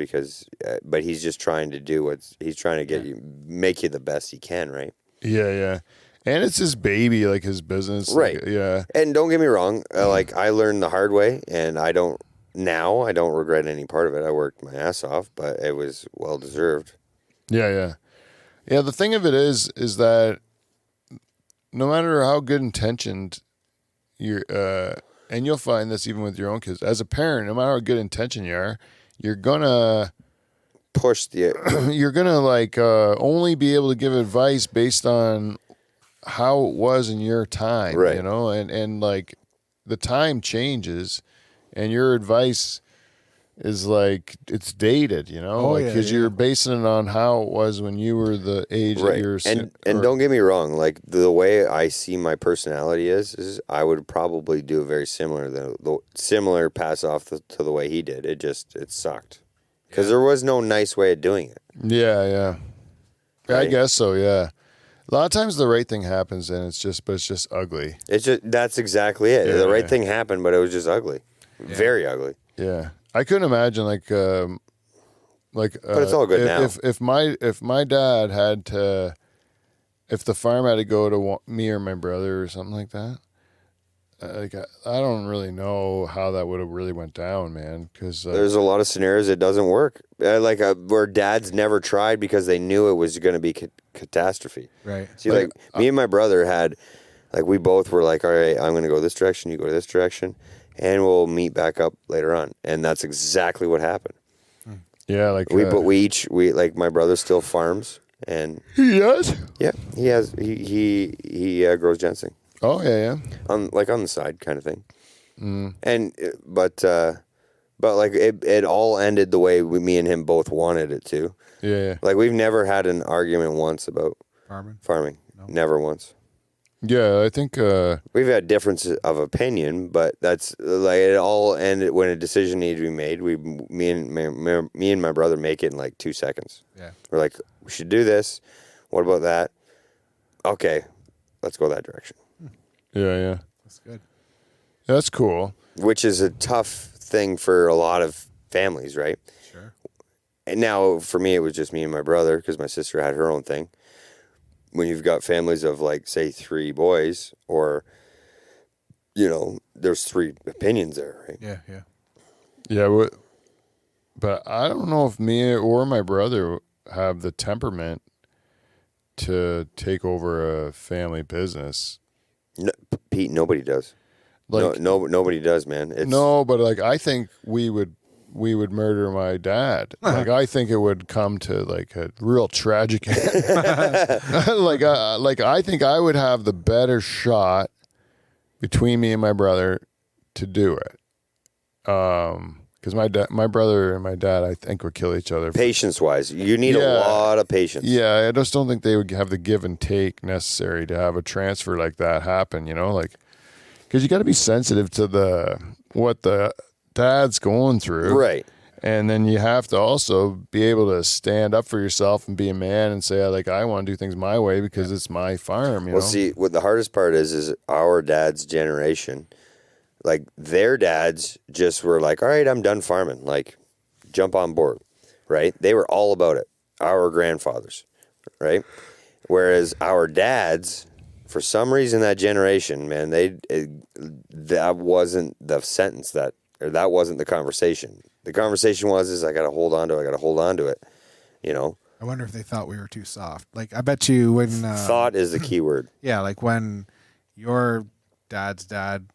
Speaker 3: but he's just trying to he's trying to make you the best he can, right?
Speaker 1: Yeah. And it's his baby, like his business.
Speaker 3: Right.
Speaker 1: Yeah.
Speaker 3: And don't get me wrong. Like I learned the hard way, and I don't regret any part of it. I worked my ass off, but it was well deserved.
Speaker 1: Yeah. The thing of it is that no matter how good intentioned and you'll find this even with your own kids. As a parent, no matter how good intention you are, you're gonna
Speaker 3: push the.
Speaker 1: you're gonna like only be able to give advice based on how it was in your time,
Speaker 3: Right.
Speaker 1: you know, and like the time changes, and your advice is like it's dated, you know, because you're basing it on how it was when you were the age that you're.
Speaker 3: And don't get me wrong, like the way I see my personality is I would probably do a very similar the similar pass off to the way he did. It sucked because there was no nice way of doing it.
Speaker 1: Yeah. I
Speaker 3: Right?
Speaker 1: guess so. Yeah. A lot of times the right thing happens and it's just ugly.
Speaker 3: That's exactly it.
Speaker 1: Yeah,
Speaker 3: The right thing happened, but it was just ugly, very ugly.
Speaker 1: Yeah. I couldn't imagine but
Speaker 3: it's all good now.
Speaker 1: If my dad had to, if the farm had to go to me or my brother or something like that, I don't really know how that would have really went down, man. Because
Speaker 3: there's a lot of scenarios it doesn't work. Where dads never tried because they knew it was going to be catastrophe.
Speaker 2: Right.
Speaker 3: See, like me and my brother had, like we both were like, all right, I'm going to go this direction, you go this direction, and we'll meet back up later on. And that's exactly what happened.
Speaker 1: Yeah, like
Speaker 3: we like my brother still farms, and
Speaker 1: he does.
Speaker 3: Yeah, he grows ginseng.
Speaker 1: Oh yeah.
Speaker 3: On the side kind of thing. And but like it all ended the way me and him both wanted it to.
Speaker 1: Yeah.
Speaker 3: Like we've never had an argument once about farming.
Speaker 2: No.
Speaker 3: Never once.
Speaker 1: Yeah, I think
Speaker 3: we've had differences of opinion, but that's like it all ended when a decision needed to be made. Me and my brother make it in like 2 seconds.
Speaker 2: Yeah,
Speaker 3: we're like, we should do this. What about that? Okay, let's go that direction.
Speaker 1: Yeah.
Speaker 2: That's good.
Speaker 1: That's cool.
Speaker 3: Which is a tough thing for a lot of families, right?
Speaker 2: Sure.
Speaker 3: And now for me, it was just me and my brother because my sister had her own thing. When you've got families of like, say, 3 boys, or there's 3 opinions there, right?
Speaker 2: Yeah.
Speaker 1: But I don't know if me or my brother have the temperament to take over a family business.
Speaker 3: No, Pete, nobody does.
Speaker 1: Like
Speaker 3: nobody does, man.
Speaker 1: No, but like I think we would murder my dad. Like I think it would come to like a real tragic end. like I think I would have the better shot between me and my brother to do it. Because my brother and my dad, I think, would kill each other.
Speaker 3: Patience-wise, you need a lot of patience.
Speaker 1: Yeah, I just don't think they would have the give and take necessary to have a transfer like that happen. You know, like because you got to be sensitive to what the dad's going through,
Speaker 3: right?
Speaker 1: And then you have to also be able to stand up for yourself and be a man and say, like, I want to do things my way because it's my farm. You know?
Speaker 3: See, what the hardest part is our dad's generation. Like their dads just were like, all right, I'm done farming. Like, jump on board, right? They were all about it. Our grandfathers, right? Whereas our dads, for some reason, that generation, man, that wasn't the sentence that wasn't the conversation. The conversation is I got to hold on to it, you know?
Speaker 2: I wonder if they thought we were too soft. Like, I bet you when...
Speaker 3: thought is the key word.
Speaker 2: Yeah, like when your dad's dad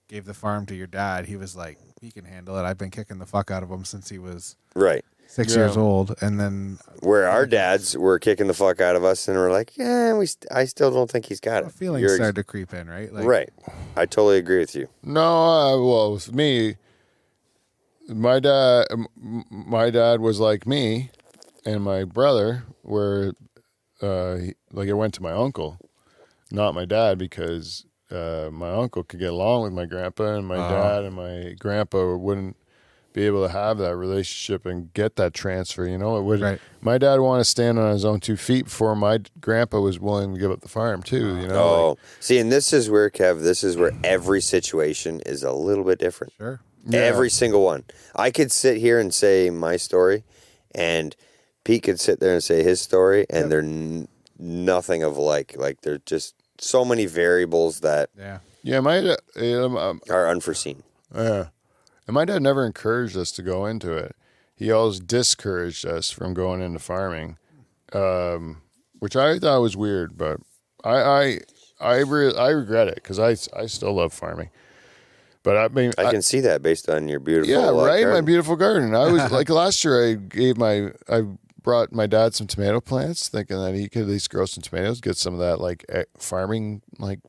Speaker 2: gave the farm to your dad, he was like, he can handle it. I've been kicking the fuck out of him since he was 6 years old. And then...
Speaker 3: Where our dads were kicking the fuck out of us and we're like, yeah, I still don't think he's got it.
Speaker 2: Feelings started to creep in, right? Like,
Speaker 3: right. I totally agree with you.
Speaker 1: No, well, with me, my dad was like me, and my brother were like it went to my uncle, not my dad, because my uncle could get along with my grandpa, and my dad and my grandpa wouldn't be able to have that relationship and get that transfer. You know, it would.
Speaker 2: Right.
Speaker 1: My dad wanted to stand on his own 2 feet before my grandpa was willing to give up the farm too. You know.
Speaker 3: See, and this is where every situation is a little bit different.
Speaker 2: Sure.
Speaker 1: Yeah.
Speaker 3: Every single one. I could sit here and say my story, and Pete could sit there and say his story, and they're nothing of like they're just so many variables that
Speaker 1: my
Speaker 3: are unforeseen.
Speaker 1: Yeah. And my dad never encouraged us to go into it. He always discouraged us from going into farming, which I thought was weird. But I regret it because I still love farming. But I mean,
Speaker 3: I can see that based on your beautiful.
Speaker 1: Yeah, right.
Speaker 3: garden.
Speaker 1: My beautiful garden. I was like last year. I brought my dad some tomato plants, thinking that he could at least grow some tomatoes, get some of that like farming like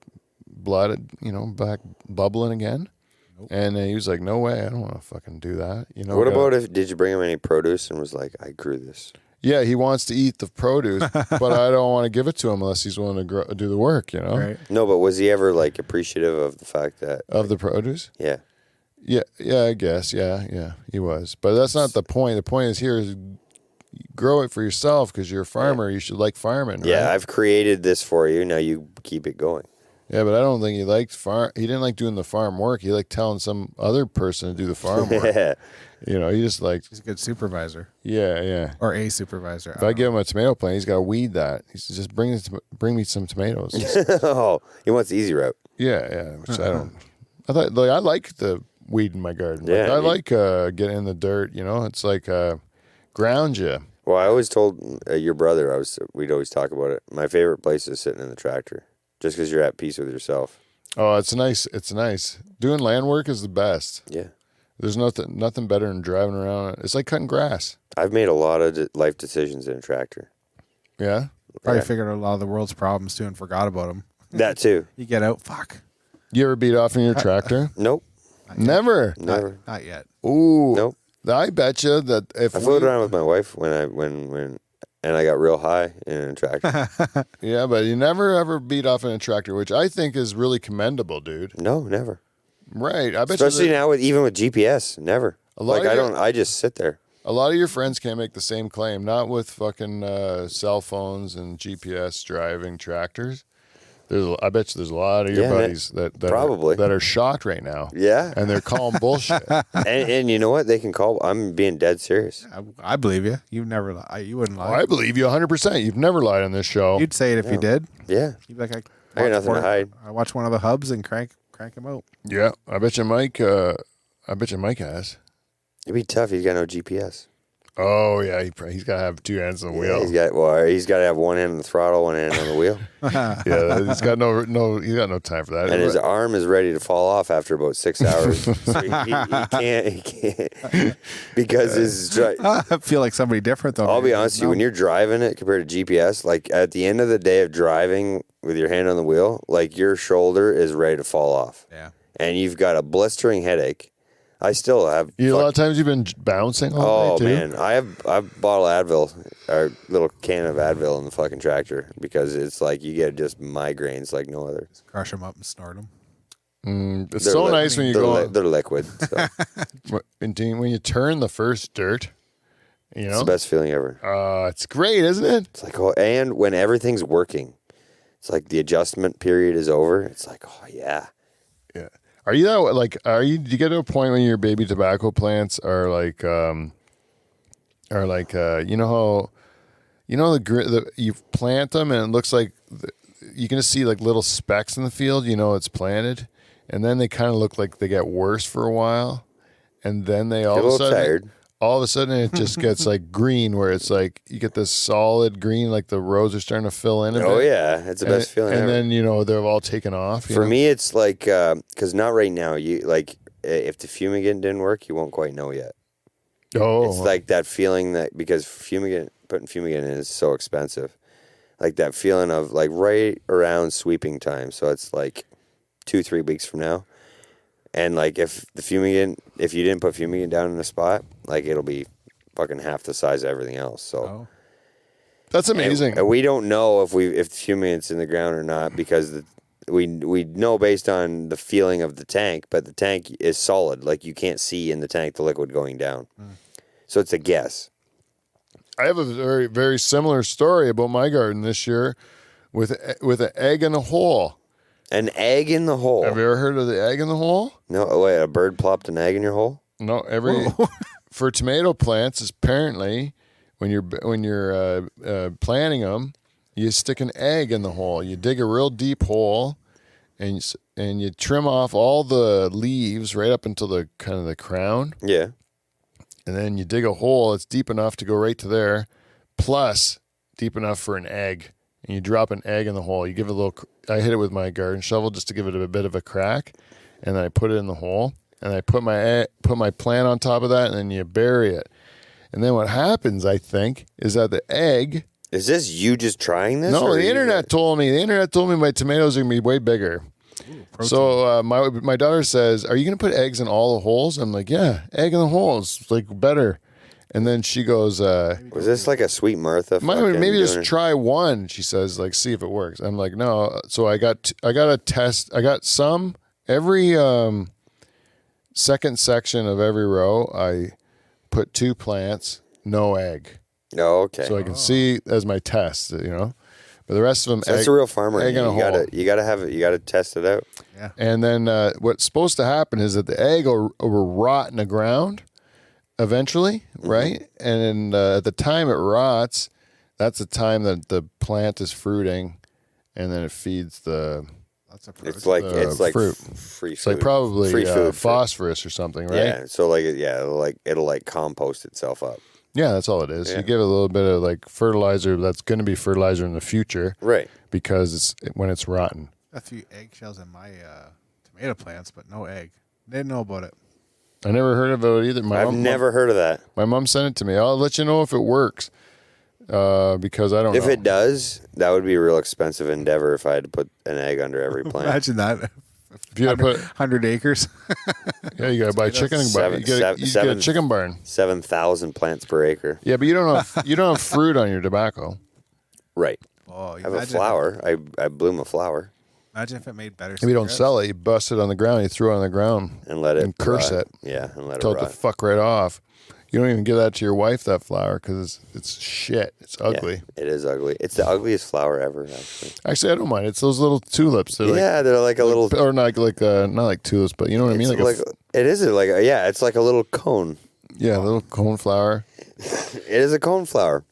Speaker 1: blood, back bubbling again. Nope. And he was like, "No way, I don't want to fucking do that."
Speaker 3: What about if did you bring him any produce and was like, "I grew this"?
Speaker 1: Yeah, he wants to eat the produce, but I don't want to give it to him unless he's willing to do the work.
Speaker 2: Right.
Speaker 3: No, but was he ever like appreciative of the fact that
Speaker 1: the produce?
Speaker 3: Yeah.
Speaker 1: Yeah, I guess. Yeah, he was. But that's not the point. The point is grow it for yourself because you're a farmer. Yeah. You should like farming.
Speaker 3: Yeah,
Speaker 1: right?
Speaker 3: I've created this for you. Now you keep it going.
Speaker 1: Yeah, but I don't think he liked He didn't like doing the farm work. He liked telling some other person to do the farm work.
Speaker 3: Yeah.
Speaker 1: He just liked.
Speaker 2: He's a good supervisor.
Speaker 1: Yeah.
Speaker 2: Or a supervisor.
Speaker 1: If I give him a tomato plant, he's got to weed that. He says, just bring me some tomatoes.
Speaker 3: Oh, he wants the easy route.
Speaker 1: Yeah. Which I don't. I thought I like the weed in my garden.
Speaker 3: Yeah,
Speaker 1: I like getting in the dirt. It's like ground you.
Speaker 3: Well, I always told your brother, we'd always talk about it. My favorite place is sitting in the tractor, just because you're at peace with yourself.
Speaker 1: Oh, it's nice. It's nice. Doing land work is the best.
Speaker 3: Yeah.
Speaker 1: There's nothing better than driving around. It's like cutting grass.
Speaker 3: I've made a lot of life decisions in a tractor.
Speaker 1: Yeah?
Speaker 2: Probably figured out a lot of the world's problems too and forgot about them.
Speaker 3: That too.
Speaker 2: You get out, fuck.
Speaker 1: You ever beat off in your tractor?
Speaker 3: Nope.
Speaker 1: Never?
Speaker 3: Never.
Speaker 2: Not yet.
Speaker 1: Ooh.
Speaker 3: Nope.
Speaker 1: I bet you that if
Speaker 3: I flew around with my wife when and I got real high in a tractor.
Speaker 1: Yeah, but you never ever beat off in a tractor, which I think is really commendable, dude.
Speaker 3: No, never.
Speaker 1: Right. I bet
Speaker 3: Especially now even with GPS, never. I just sit there.
Speaker 1: A lot of your friends can't make the same claim, not with fucking cell phones and GPS driving tractors. I bet you there's a lot of your buddies that
Speaker 3: probably
Speaker 1: that are shocked right now.
Speaker 3: Yeah.
Speaker 1: And they're calling bullshit.
Speaker 3: and you know what? They can call. I'm being dead serious.
Speaker 2: I believe you. You never lie. You wouldn't lie.
Speaker 1: I believe you 100%. You've never lied on this show.
Speaker 2: You'd say it if you did.
Speaker 3: Yeah.
Speaker 2: You'd be like,
Speaker 3: I got nothing to hide.
Speaker 2: I watch one of the hubs and crank him out.
Speaker 1: Yeah. I bet you Mike has.
Speaker 3: It'd be tough. He's got no GPS.
Speaker 1: Oh yeah, he's got to have two hands on the wheel.
Speaker 3: He's got to have one hand on the throttle, one hand on the wheel.
Speaker 1: Yeah, he's got he's got no time for that.
Speaker 3: And his arm is ready to fall off after about 6 hours. So he can't because his.
Speaker 2: I feel like somebody different though.
Speaker 3: I'll be honest with you, when you're driving it compared to GPS, like at the end of the day of driving with your hand on the wheel, like your shoulder is ready to fall off.
Speaker 2: Yeah. And
Speaker 3: you've got a blistering headache. I still have.
Speaker 1: A lot of times you've been bouncing all day too?
Speaker 3: Man, I've bottle of Advil, or little can of Advil in the fucking tractor because it's like you get just migraines like no other.
Speaker 2: Just crush them up and snort them.
Speaker 1: It's so nice when you go.
Speaker 3: They're liquid. So.
Speaker 1: When you turn the first dirt,
Speaker 3: it's the best feeling ever.
Speaker 1: It's great, isn't it?
Speaker 3: It's like and when everything's working, it's like the adjustment period is over. It's like yeah.
Speaker 1: Are you do you get to a point when your baby tobacco plants are like you plant them and it looks like you can just see like little specks in the field, it's planted, and then they kind of look like they get worse for a while, and then they all of a sudden it just gets like green, where it's like you get this solid green, like the rows are starting to fill in a bit.
Speaker 3: Oh yeah, it's the best feeling ever.
Speaker 1: And then they're all taken off.
Speaker 3: For me, it's like because not right now. You like if the fumigant didn't work, you won't quite know yet.
Speaker 1: Oh,
Speaker 3: it's like that feeling that because putting fumigant in is so expensive, like that feeling of like right around sweeping time. So it's like 2-3 weeks from now. And like if you didn't put fumigant down in a spot, like it'll be fucking half the size of everything else. So
Speaker 1: that's amazing.
Speaker 3: And we don't know if the fumigant's in the ground or not because we know based on the feeling of the tank, but the tank is solid. Like you can't see in the tank the liquid going down. So it's a guess.
Speaker 1: I have a very, very similar story about my garden this year with an egg in a hole.
Speaker 3: An egg in the hole.
Speaker 1: Have you ever heard of the egg in the hole?
Speaker 3: No, wait, a bird plopped an egg in your hole?
Speaker 1: No, for tomato plants, apparently when you're planting them, you stick an egg in the hole. You dig a real deep hole, and you trim off all the leaves right up until the kind of the crown.
Speaker 3: Yeah.
Speaker 1: And then you dig a hole that's deep enough to go right to there, plus deep enough for an egg. And you drop an egg in the hole. You give it a little. I hit it with my garden shovel just to give it a bit of a crack, and then I put it in the hole, and I put my plant on top of that, and then you bury it. And then what happens, I think, is that the egg.
Speaker 3: Is this you just trying this?
Speaker 1: No, the internet told me. The internet told me my tomatoes are gonna be way bigger. Ooh, so my daughter says, "Are you gonna put eggs in all the holes?" I'm like, "Yeah, egg in the holes, it's like better." And then she goes,
Speaker 3: "Was this like a Sweet Martha?"
Speaker 1: Maybe just try one. She says, like, see if it works. I'm like, no. So I got a test. I got some every second section of every row. I put 2 plants, no egg.
Speaker 3: Oh, okay.
Speaker 1: So I can see as my test, But the rest of them,
Speaker 3: so that's a real farmer.
Speaker 1: Egg in a hole.
Speaker 3: You gotta have it. You gotta test it out.
Speaker 2: Yeah.
Speaker 1: And then what's supposed to happen is that the egg will rot in the ground eventually, right? And then, at the time it rots, that's the time that the plant is fruiting, and then it feeds the.
Speaker 3: It's like
Speaker 1: fruit.
Speaker 3: Free food.
Speaker 1: It's like probably
Speaker 3: free food
Speaker 1: phosphorus or something, right?
Speaker 3: Yeah. So it'll like compost itself up.
Speaker 1: Yeah, that's all it is.
Speaker 3: Yeah.
Speaker 1: You give it a little bit of like fertilizer. That's going to be fertilizer in the future,
Speaker 3: right?
Speaker 1: Because when it's rotten.
Speaker 2: A few eggshells in my tomato plants, but no egg. Didn't know about it.
Speaker 1: I never heard of it either.
Speaker 3: I've never heard of that.
Speaker 1: My mom sent it to me. I'll let you know if it works. Because I don't know.
Speaker 3: If it does, that would be a real expensive endeavor if I had to put an egg under every plant.
Speaker 2: Imagine that.
Speaker 1: If you had to put
Speaker 2: 100 acres.
Speaker 1: Yeah, you got to buy chicken barn. You get a chicken barn.
Speaker 3: 7,000 plants per acre.
Speaker 1: Yeah, but you don't have fruit on your tobacco.
Speaker 3: Right.
Speaker 2: Oh,
Speaker 3: I have a flower. I bloom a flower.
Speaker 2: Imagine if it made better.
Speaker 1: If you don't sell it, you bust it on the ground, you throw it on the ground
Speaker 3: and let it
Speaker 1: curse
Speaker 3: rot.
Speaker 1: it.
Speaker 3: Yeah, and let
Speaker 1: Tell
Speaker 3: it
Speaker 1: it
Speaker 3: rot.
Speaker 1: to fuck right off. You don't even give that to your wife, that flower, because it's shit. It's ugly.
Speaker 3: Yeah, it is ugly. It's the ugliest flower ever, actually.
Speaker 1: Actually, I don't mind. It's those little tulips.
Speaker 3: They're like a little,
Speaker 1: or not like tulips, but you know what I mean.
Speaker 3: It's like a little cone.
Speaker 1: Yeah, a little cone flower.
Speaker 3: It is a cone flower.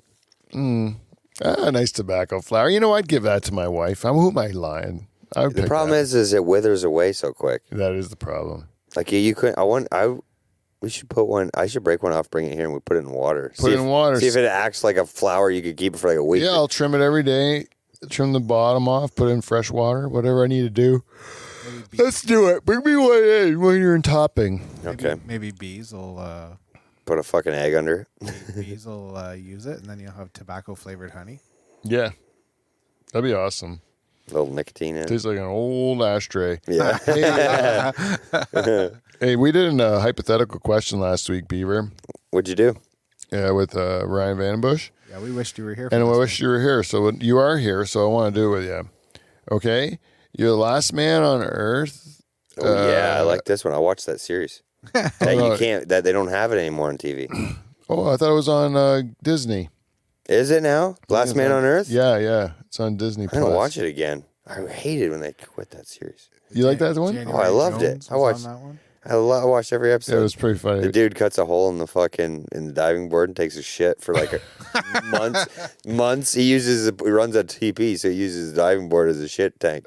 Speaker 1: Nice tobacco flower. I'd give that to my wife. Who am I lying?
Speaker 3: The problem is it withers away so quick.
Speaker 1: That is the problem.
Speaker 3: Like you couldn't. We should put one. I should break one off, bring it here, and we put it in water.
Speaker 1: Put it in water.
Speaker 3: See if it acts like a flower. You could keep it for like a week.
Speaker 1: Yeah, I'll trim it every day. Trim the bottom off. Put it in fresh water. Whatever I need to do. Let's do it. Bring me one in when you're in topping.
Speaker 3: Okay.
Speaker 2: Maybe bees will.
Speaker 3: Put a fucking egg under it.
Speaker 2: Bees will use it, and then you'll have tobacco flavored honey.
Speaker 1: Yeah, that'd be awesome.
Speaker 3: A little nicotine in it.
Speaker 1: Tastes like an old ashtray.
Speaker 3: Yeah.
Speaker 1: Hey, we did a hypothetical question last week, Beaver.
Speaker 3: What'd you do?
Speaker 1: Yeah, with Ryan Vandenbush.
Speaker 2: Yeah, we wished you were here.
Speaker 1: And I wish you were here. So you are here, so I want to do it with you. Okay? You're the last man on Earth.
Speaker 3: Oh, yeah, I like this one. I watched that series. That they don't have it anymore on TV.
Speaker 1: Oh, I thought it was on Disney.
Speaker 3: Is it now? Last Man on Earth?
Speaker 1: Yeah. It's on Disney
Speaker 3: I'm going to watch it again. I hated when they quit that series.
Speaker 1: You like that one?
Speaker 3: I loved it. I watched
Speaker 2: that one.
Speaker 3: I watched every episode.
Speaker 1: It was pretty funny.
Speaker 3: The dude cuts a hole in the diving board and takes a shit for like months. He runs a TP, so he uses the diving board as a shit tank.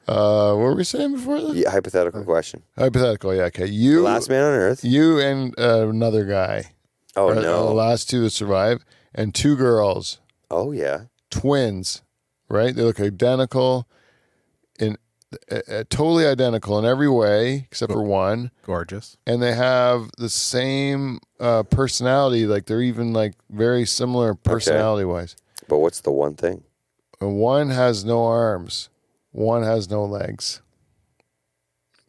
Speaker 1: What were we saying before this?
Speaker 3: Yeah, hypothetical question.
Speaker 1: Hypothetical, yeah. Okay, you,
Speaker 3: Last Man on Earth.
Speaker 1: You and another guy.
Speaker 3: Oh
Speaker 1: are
Speaker 3: no!
Speaker 1: The last 2 that survive, and 2 girls.
Speaker 3: Oh yeah.
Speaker 1: Twins, right? They look identical, totally identical in every way except for one.
Speaker 2: Gorgeous.
Speaker 1: And they have the same personality. Like they're even like very similar personality wise.
Speaker 3: But what's the one thing?
Speaker 1: And one has no arms. One has no legs.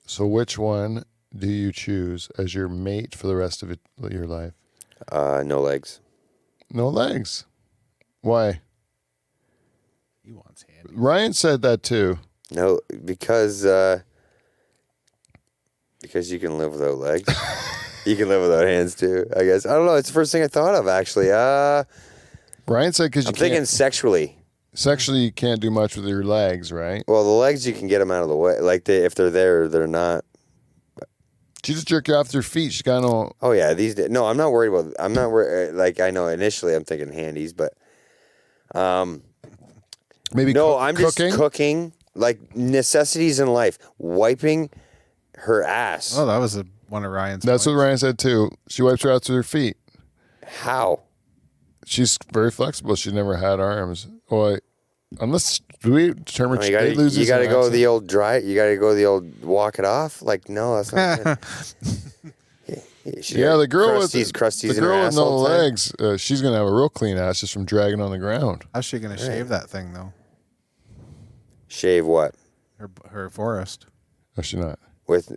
Speaker 1: So which one do you choose as your mate for the rest of your life?
Speaker 3: No legs.
Speaker 1: No legs. Why?
Speaker 2: He wants handy.
Speaker 1: Ryan said that too.
Speaker 3: No, because you can live without legs. You can live without hands too, I guess. I don't know. It's the first thing I thought of, actually.
Speaker 1: Ryan said because
Speaker 3: I'm thinking sexually.
Speaker 1: Sexually, you can't do much with your legs, right?
Speaker 3: Well, the legs, you can get them out of the way. Like, if they're there, they're not.
Speaker 1: She just jerk you off with her feet. She got no.
Speaker 3: Oh, yeah. These days. No, I'm not worried about. I'm not worried. Like, I know initially I'm thinking handies, but.
Speaker 1: Maybe
Speaker 3: no, I'm
Speaker 1: cooking?
Speaker 3: just cooking. Like, necessities in life. Wiping her ass.
Speaker 2: Oh, that was one of Ryan's.
Speaker 1: That's
Speaker 2: points.
Speaker 1: what Ryan said too. She wipes her ass with her feet.
Speaker 3: How?
Speaker 1: She's very flexible. She never had arms. Well, Unless we determine
Speaker 3: you gotta go the old dry. You gotta go the old walk it off. Like no, that's not good.
Speaker 1: The girl
Speaker 3: crusties
Speaker 1: the girl with no legs. She's gonna have a real clean ass just from dragging on the ground.
Speaker 2: How's she gonna shave that thing though?
Speaker 3: Shave what?
Speaker 2: Her forest.
Speaker 1: Oh, she not
Speaker 3: with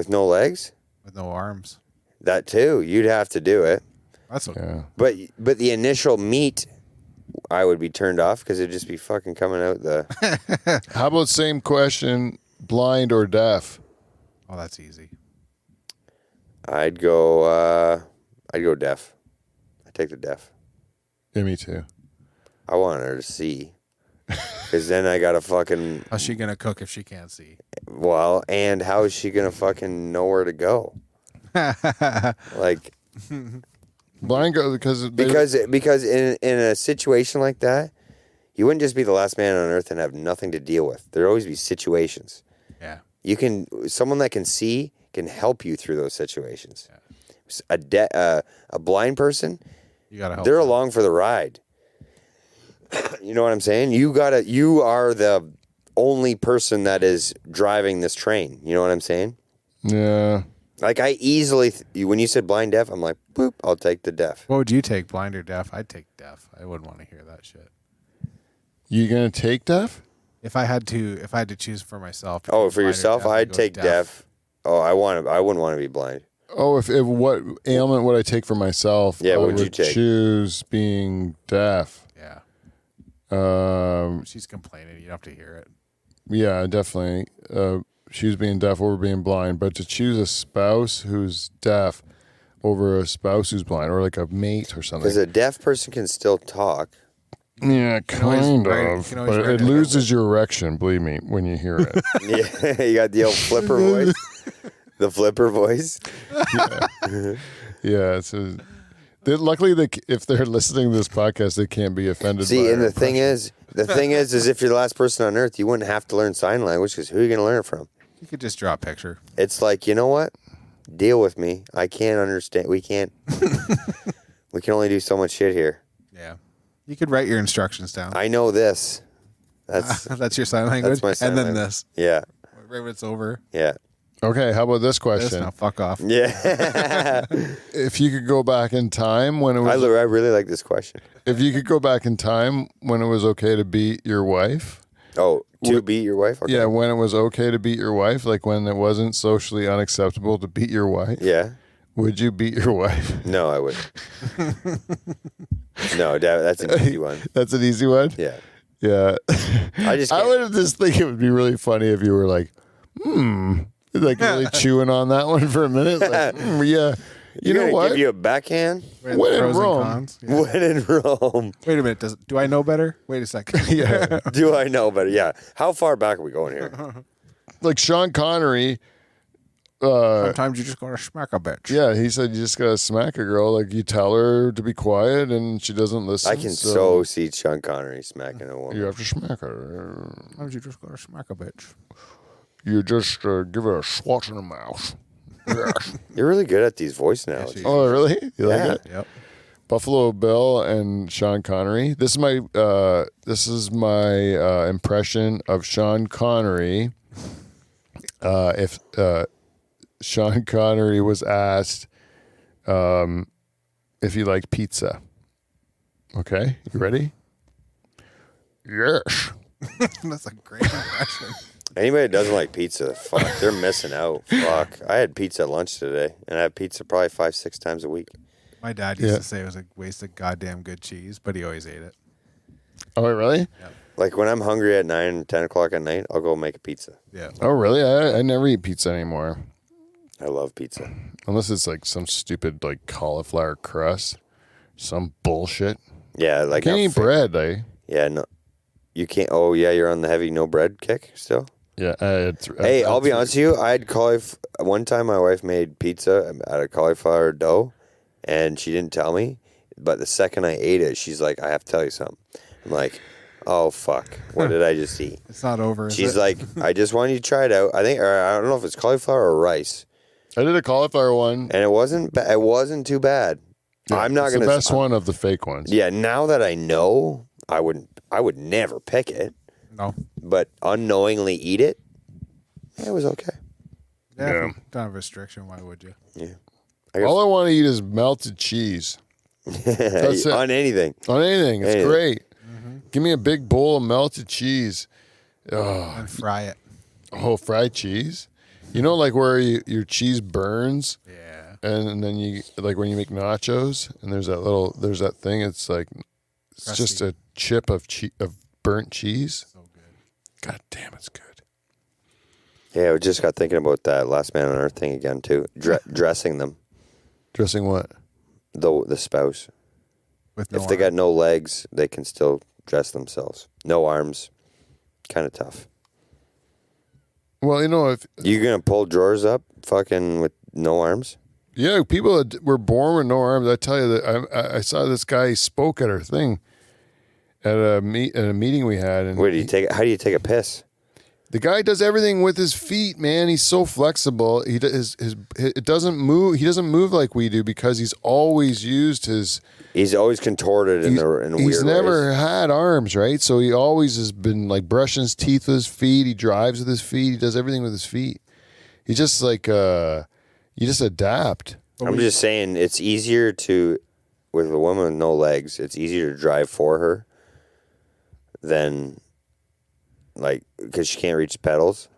Speaker 3: no legs,
Speaker 2: with no arms.
Speaker 3: That too. You'd have to do it.
Speaker 2: That's okay. Yeah.
Speaker 3: But the initial meat, I would be turned off because it'd just be fucking coming out the.
Speaker 1: How about same question? Blind or deaf?
Speaker 2: Oh, that's easy.
Speaker 3: I'd go deaf. I take the deaf.
Speaker 1: Yeah, me too.
Speaker 3: I want her to see, because then I gotta fucking.
Speaker 2: How's she gonna cook if she can't see?
Speaker 3: Well, and how is she gonna fucking know where to go? Like,
Speaker 1: blind go because
Speaker 3: in a situation like that, you wouldn't just be the last man on earth and have nothing to deal with. There'd always be situations.
Speaker 2: Yeah.
Speaker 3: Someone that can see can help you through those situations. Yeah. A blind person,
Speaker 2: you gotta help
Speaker 3: they're
Speaker 2: them.
Speaker 3: along for the ride. You know what I'm saying? You are the only person that is driving this train. You know what I'm saying?
Speaker 1: Yeah.
Speaker 3: Like I easily, when you said blind deaf, I'm like, boop, I'll take the deaf.
Speaker 2: What would you take, blind or deaf? I'd take deaf. I wouldn't want to hear that shit.
Speaker 1: You gonna take deaf?
Speaker 2: If I had to choose for myself.
Speaker 3: Oh, for yourself, I'd take deaf. Oh, I wouldn't want to be blind.
Speaker 1: Oh, if what ailment would I take for myself?
Speaker 3: Yeah,
Speaker 1: what
Speaker 3: would you take?
Speaker 1: Choose being deaf.
Speaker 2: Yeah. She's complaining. You have to hear it.
Speaker 1: Yeah, definitely. Choose being deaf over being blind, but to choose a spouse who's deaf over a spouse who's blind, or like a mate or something.
Speaker 3: Because a deaf person can still talk.
Speaker 1: Yeah, kind of. But it loses your erection, believe me, when you hear it.
Speaker 3: Yeah, you got the old flipper voice. The flipper voice.
Speaker 1: Yeah. So luckily, if they're listening to this podcast, they can't be offended.
Speaker 3: See, and the thing is, if you're the last person on earth, you wouldn't have to learn sign language because who are you going to learn it from?
Speaker 2: You could just draw a picture.
Speaker 3: It's like, you know what? Deal with me. I can't understand. We can't. We can only do so much shit here.
Speaker 2: Yeah. You could write your instructions down.
Speaker 3: I know this.
Speaker 2: That's your sign language?
Speaker 3: That's my sign language.
Speaker 2: This.
Speaker 3: Yeah.
Speaker 2: Right when it's over.
Speaker 3: Yeah.
Speaker 1: Okay, how about this question?
Speaker 2: Now, fuck off.
Speaker 3: Yeah.
Speaker 1: If you could go back in time when it was...
Speaker 3: I really like this question.
Speaker 1: If you could go back in time when it was okay to beat your wife...
Speaker 3: Oh, beat your wife? Okay.
Speaker 1: Yeah, when it was okay to beat your wife, like when it wasn't socially unacceptable to beat your wife.
Speaker 3: Yeah.
Speaker 1: Would you beat your wife?
Speaker 3: No, I wouldn't. No, that's an easy one.
Speaker 1: That's an easy one?
Speaker 3: Yeah.
Speaker 1: Yeah.
Speaker 3: I
Speaker 1: would just think it would be really funny if you were like, like really chewing on that one for a minute. Like, yeah. You know what?
Speaker 3: Give you a backhand?
Speaker 1: When in Rome.
Speaker 2: Yeah.
Speaker 3: When in Rome.
Speaker 2: Wait a minute. Do I know better? Wait a second.
Speaker 1: Yeah.
Speaker 3: Do I know better? Yeah. How far back are we going here?
Speaker 1: Like Sean Connery.
Speaker 2: Sometimes you just gotta smack a bitch.
Speaker 1: Yeah, he said you just gotta smack a girl. Like you tell her to be quiet and she doesn't listen.
Speaker 3: I can so see Sean Connery smacking a woman.
Speaker 1: You have to smack her.
Speaker 2: Sometimes you just gotta smack a bitch.
Speaker 1: You just give her a swat in the mouth. Yes.
Speaker 3: You're really good at these voice analogies.
Speaker 1: Oh, really? You like it?
Speaker 2: Yep.
Speaker 1: Buffalo Bill and Sean Connery. This is my impression of Sean Connery. If Sean Connery was asked if he liked pizza. Okay, you ready? Yes.
Speaker 2: That's a great impression.
Speaker 3: Anybody that doesn't like pizza, fuck, they're missing out. Fuck. I had pizza at lunch today, and I have pizza probably 5-6 times a week.
Speaker 2: My dad used to say it was a waste of goddamn good cheese, but he always ate it.
Speaker 1: Oh, really?
Speaker 2: Yeah.
Speaker 3: Like when I'm hungry at 9, 10 o'clock at night, I'll go make a pizza.
Speaker 2: Yeah.
Speaker 1: Oh, really? I never eat pizza anymore.
Speaker 3: I love pizza.
Speaker 1: Unless it's like some stupid like cauliflower crust. Some bullshit.
Speaker 3: Yeah, like
Speaker 1: can't eat bread,
Speaker 3: Yeah, no. You can't. Oh, yeah, you're on the heavy no bread kick still?
Speaker 1: Yeah.
Speaker 3: Hey, I'll be honest with you. I had one time my wife made pizza out of cauliflower dough, and she didn't tell me. But the second I ate it, she's like, I have to tell you something. I'm like, oh, fuck. What did I just eat?
Speaker 2: It's not over,
Speaker 3: She's like, I just want you to try it out. I don't know if it's cauliflower or rice.
Speaker 1: I did a cauliflower one.
Speaker 3: And it wasn't too bad.
Speaker 1: Yeah,
Speaker 3: I'm not
Speaker 1: it's
Speaker 3: going to.
Speaker 1: the best one of the fake ones.
Speaker 3: Yeah, now that I know, I wouldn't I would never pick it.
Speaker 2: No.
Speaker 3: But unknowingly eat it, it was okay.
Speaker 2: Yeah. If you don't have a restriction, why would you?
Speaker 3: Yeah.
Speaker 1: All I want to eat is melted cheese. That's it.
Speaker 3: On anything.
Speaker 1: On anything. It's
Speaker 3: Anything.
Speaker 1: great. Give me a big bowl of melted cheese.
Speaker 2: And fry it.
Speaker 1: Oh, fried cheese? You know, like where your cheese burns?
Speaker 2: Yeah.
Speaker 1: And then you, like when you make nachos, and there's that thing, it's like, it's
Speaker 2: Crusty.
Speaker 1: just a chip of burnt cheese.
Speaker 2: So good.
Speaker 1: God damn, it's good.
Speaker 3: Yeah, I just got thinking about that Last Man on Earth thing again, too. Dressing them.
Speaker 1: Dressing what?
Speaker 3: The spouse.
Speaker 2: With no
Speaker 3: If they got no legs, they can still dress themselves. No arms. Kind of tough.
Speaker 1: Well, you know, if
Speaker 3: You gonna pull drawers up fucking with no arms?
Speaker 1: yeah, people that were born with no arms. I tell you that I saw this guy spoke at our thing at a meeting we had, and
Speaker 3: How do you take a piss?
Speaker 1: the guy does everything with his feet, man. He's so flexible. He does it doesn't move. He doesn't move like we do because he's always used his.
Speaker 3: He's always contorted in weird ways.
Speaker 1: He's never had arms, right? So he always has been like brushing his teeth with his feet. He drives with his feet. He does everything with his feet. He just like you just adapt.
Speaker 3: I'm just saying, it's easier with a woman with no legs, it's easier to drive for her than, like, because she can't reach pedals.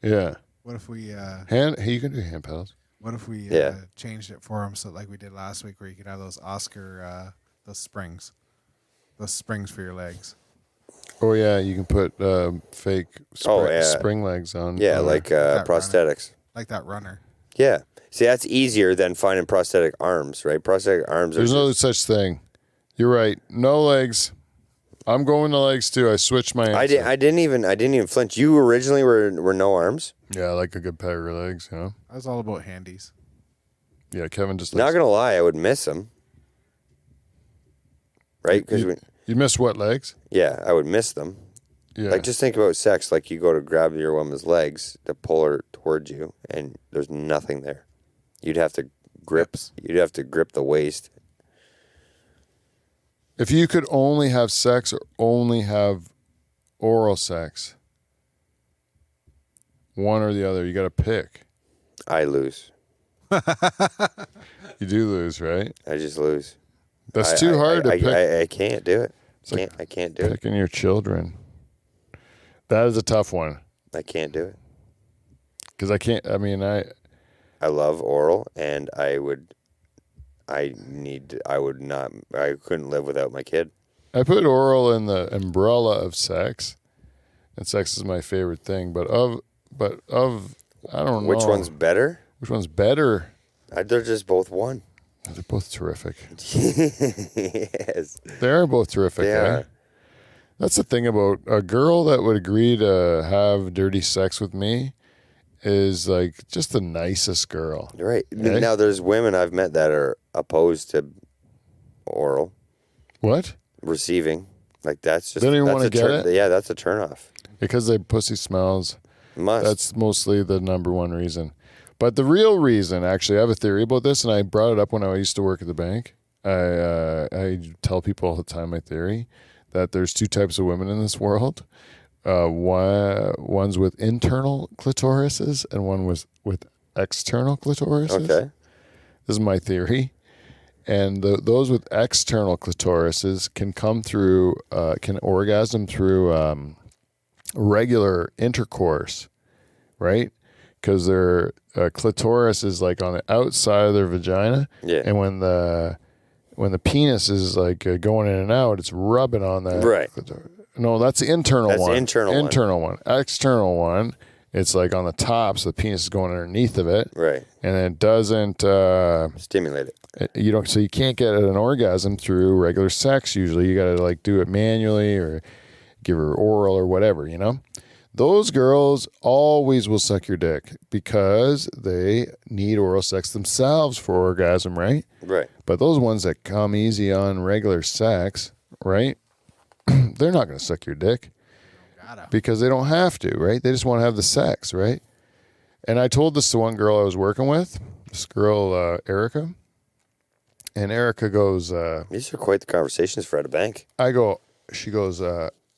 Speaker 1: Yeah.
Speaker 2: What if we
Speaker 1: You can do hand pedals.
Speaker 2: What if we changed it for him so like we did last week, where you could have those Oscar those springs for your legs.
Speaker 1: Oh yeah, you can put fake spring legs on.
Speaker 3: Yeah, like prosthetics.
Speaker 2: Like that runner.
Speaker 3: Yeah. See, that's easier than finding prosthetic arms, right? Prosthetic arms.
Speaker 1: There's no such thing. You're right. No legs. I'm going to legs too. I switched my answer.
Speaker 3: I didn't even flinch. You originally were no arms.
Speaker 1: Yeah, I like a good pair of legs. You know.
Speaker 2: I was all about handies.
Speaker 1: Yeah, Kevin just.
Speaker 3: Not gonna lie, I would miss them. Right? Because
Speaker 1: you miss what legs?
Speaker 3: yeah, I would miss them.
Speaker 1: Yeah.
Speaker 3: Like, just think about sex. Like, you go to grab your woman's legs to pull her towards you, and there's nothing there. You'd have to grip. You'd have to grip the waist.
Speaker 1: If you could only have sex or only have oral sex, one or the other, you got to pick.
Speaker 3: I lose.
Speaker 1: You do lose, right?
Speaker 3: I just lose.
Speaker 1: That's too hard to pick.
Speaker 3: I can't do it.
Speaker 1: Like
Speaker 3: I can't do it.
Speaker 1: Picking your children. That is a tough one.
Speaker 3: I can't do it.
Speaker 1: Because I can't. I mean, I
Speaker 3: love oral, and I couldn't live without my kid.
Speaker 1: I put oral in the umbrella of sex, and sex is my favorite thing. But of I don't know
Speaker 3: Which one's better.
Speaker 1: Which one's better?
Speaker 3: They're just both one.
Speaker 1: They're both terrific.
Speaker 3: Yes,
Speaker 1: they are both terrific.
Speaker 3: They are.
Speaker 1: That's the thing about a girl that would agree to have dirty sex with me. Is like just the nicest girl.
Speaker 3: Right.
Speaker 1: Okay?
Speaker 3: Now there's women I've met that are opposed to oral.
Speaker 1: What?
Speaker 3: Receiving. Like that's just
Speaker 1: they don't even want to get it?
Speaker 3: Yeah, that's a turnoff.
Speaker 1: Because their pussy smells.
Speaker 3: Must.
Speaker 1: That's mostly the number one reason. But the real reason, actually, I have a theory about this, and I brought it up when I used to work at the bank. I tell people all the time my theory that there's two types of women in this world. One's with internal clitorises and one with external clitorises.
Speaker 3: Okay.
Speaker 1: This is my theory. And those with external clitorises can come through, can orgasm through regular intercourse, right? Because their clitoris is like on the outside of their vagina.
Speaker 3: Yeah.
Speaker 1: And when the penis is like going in and out, it's rubbing on that.
Speaker 3: Right.
Speaker 1: No, that's the internal one.
Speaker 3: That's the internal one.
Speaker 1: External one, it's like on the top, so the penis is going underneath of it.
Speaker 3: Right.
Speaker 1: And it doesn't
Speaker 3: stimulate it.
Speaker 1: You don't. So you can't get an orgasm through regular sex. Usually, you got to like do it manually or give her oral or whatever. You know, those girls always will suck your dick because they need oral sex themselves for orgasm, right?
Speaker 3: Right.
Speaker 1: But those ones that come easy on regular sex, right? They're not going to suck your dick because they don't have to, right? They just want to have the sex, right? And I told this to one girl I was working with, this girl, Erica. And Erica goes...
Speaker 3: These are quite the conversations for at a bank.
Speaker 1: I go, she goes,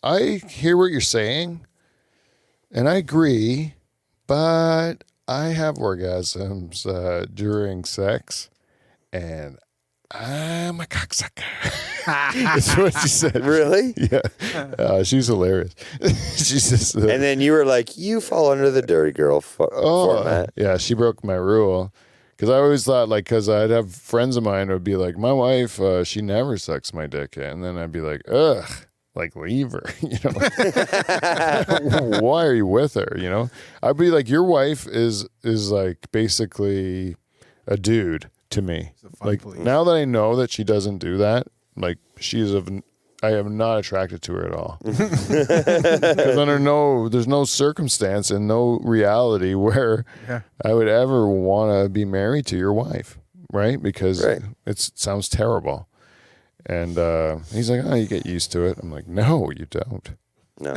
Speaker 1: I hear what you're saying, and I agree, but I have orgasms during sex, and I'm a cocksucker. That's what she said.
Speaker 3: Really?
Speaker 1: Yeah. She's hilarious. She's just.
Speaker 3: And then you were like, you fall under the dirty girl format.
Speaker 1: Yeah, she broke my rule. Because I always thought, like, because I'd have friends of mine who would be like, my wife, she never sucks my dick. And then I'd be like, ugh, like, leave her. You know, why are you with her? You know, I'd be like, your wife is like basically a dude to me. Like, now that I know that she doesn't do that, like, I am not attracted to her at all. Because there's no circumstance and no reality where I would ever want to be married to your wife, right? Because it sounds terrible. And he's like, oh, you get used to it. I'm like, no, you don't.
Speaker 3: No.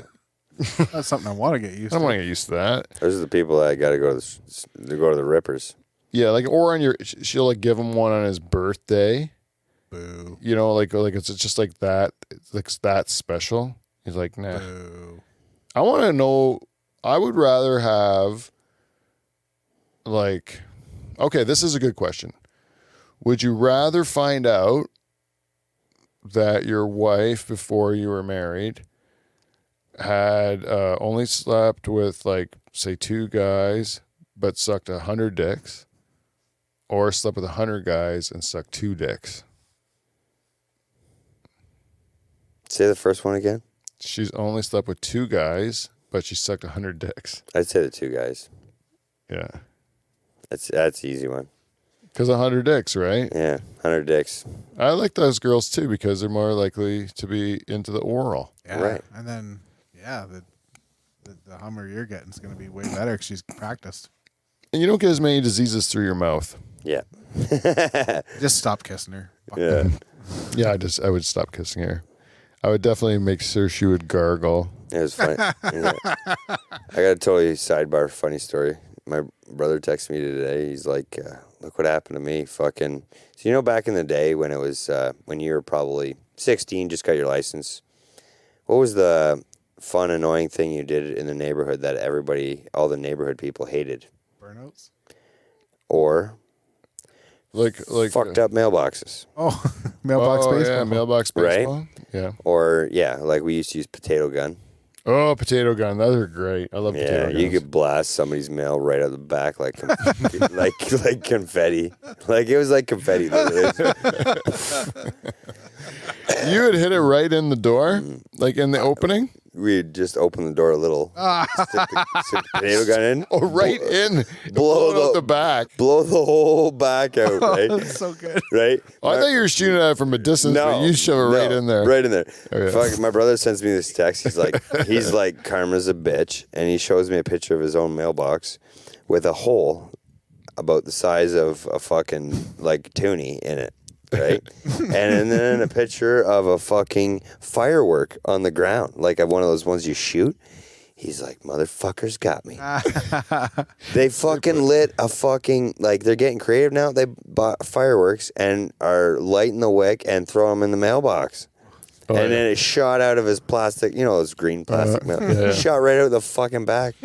Speaker 2: That's something I want to get used to.
Speaker 1: I don't want to get used to that.
Speaker 3: Those are the people that got to go to the rippers.
Speaker 1: Yeah, like, or she'll like give him one on his birthday.
Speaker 2: Boo.
Speaker 1: You know, like it's just like that. It's like that special. He's like, nah.
Speaker 2: Boo.
Speaker 1: I want to know. I would rather have, like, okay, this is a good question. Would you rather find out that your wife before you were married had only slept with, like, say 2 guys but sucked 100 dicks, or slept with 100 guys and sucked 2 dicks?
Speaker 3: Say the first one again.
Speaker 1: She's only slept with 2 guys, but she sucked 100 dicks.
Speaker 3: I'd say the 2 guys.
Speaker 1: Yeah.
Speaker 3: That's the easy one.
Speaker 1: Because 100 dicks, right?
Speaker 3: Yeah, 100 dicks.
Speaker 1: I like those girls too because they're more likely to be into the oral.
Speaker 2: Yeah.
Speaker 3: Right.
Speaker 2: And then, the Hummer you're getting is going to be way better because she's practiced.
Speaker 1: And you don't get as many diseases through your mouth.
Speaker 3: Yeah.
Speaker 2: Just stop kissing her.
Speaker 3: Yeah.
Speaker 1: Yeah, I would stop kissing her. I would definitely make sure she would gargle.
Speaker 3: It was funny. Yeah. I got to tell you a sidebar funny story. My brother texted me today. He's like, look what happened to me. Fucking. So, you know, back in the day when it was, when you were probably 16, just got your license, what was the fun, annoying thing you did in the neighborhood that all the neighborhood people hated?
Speaker 2: Burnouts?
Speaker 3: Or
Speaker 1: Like
Speaker 3: fucked up mailboxes.
Speaker 2: Oh, mailbox baseball.
Speaker 1: Yeah, mailbox baseball. Right? Yeah.
Speaker 3: Or, like we used to use potato gun.
Speaker 1: Oh, potato gun. Those are great. I love potato guns.
Speaker 3: Yeah, you could blast somebody's mail right out the back like like confetti. Like, it was like confetti.
Speaker 1: You would hit it right in the door, like in the opening?
Speaker 3: We'd just open the door a little, stick the potato gun in.
Speaker 1: Oh, right in. Blow out the back.
Speaker 3: Blow the whole back out, right?
Speaker 2: That's so good.
Speaker 3: Right?
Speaker 1: I thought you were shooting at it from a distance, but you shove it right in there.
Speaker 3: Right in there.
Speaker 1: Oh, yeah.
Speaker 3: Fuck, my brother sends me this text. He's like, karma's a bitch. And he shows me a picture of his own mailbox with a hole about the size of a fucking, like, toonie in it. Right? and then a picture of a fucking firework on the ground, like one of those ones you shoot. He's like, motherfuckers got me. They fucking lit a fucking, like, they're getting creative now. They bought fireworks and are lighting the wick and throw them in the mailbox. Oh, and then it shot out of his plastic, you know, those green plastic mail. Yeah. Shot right out of the fucking back.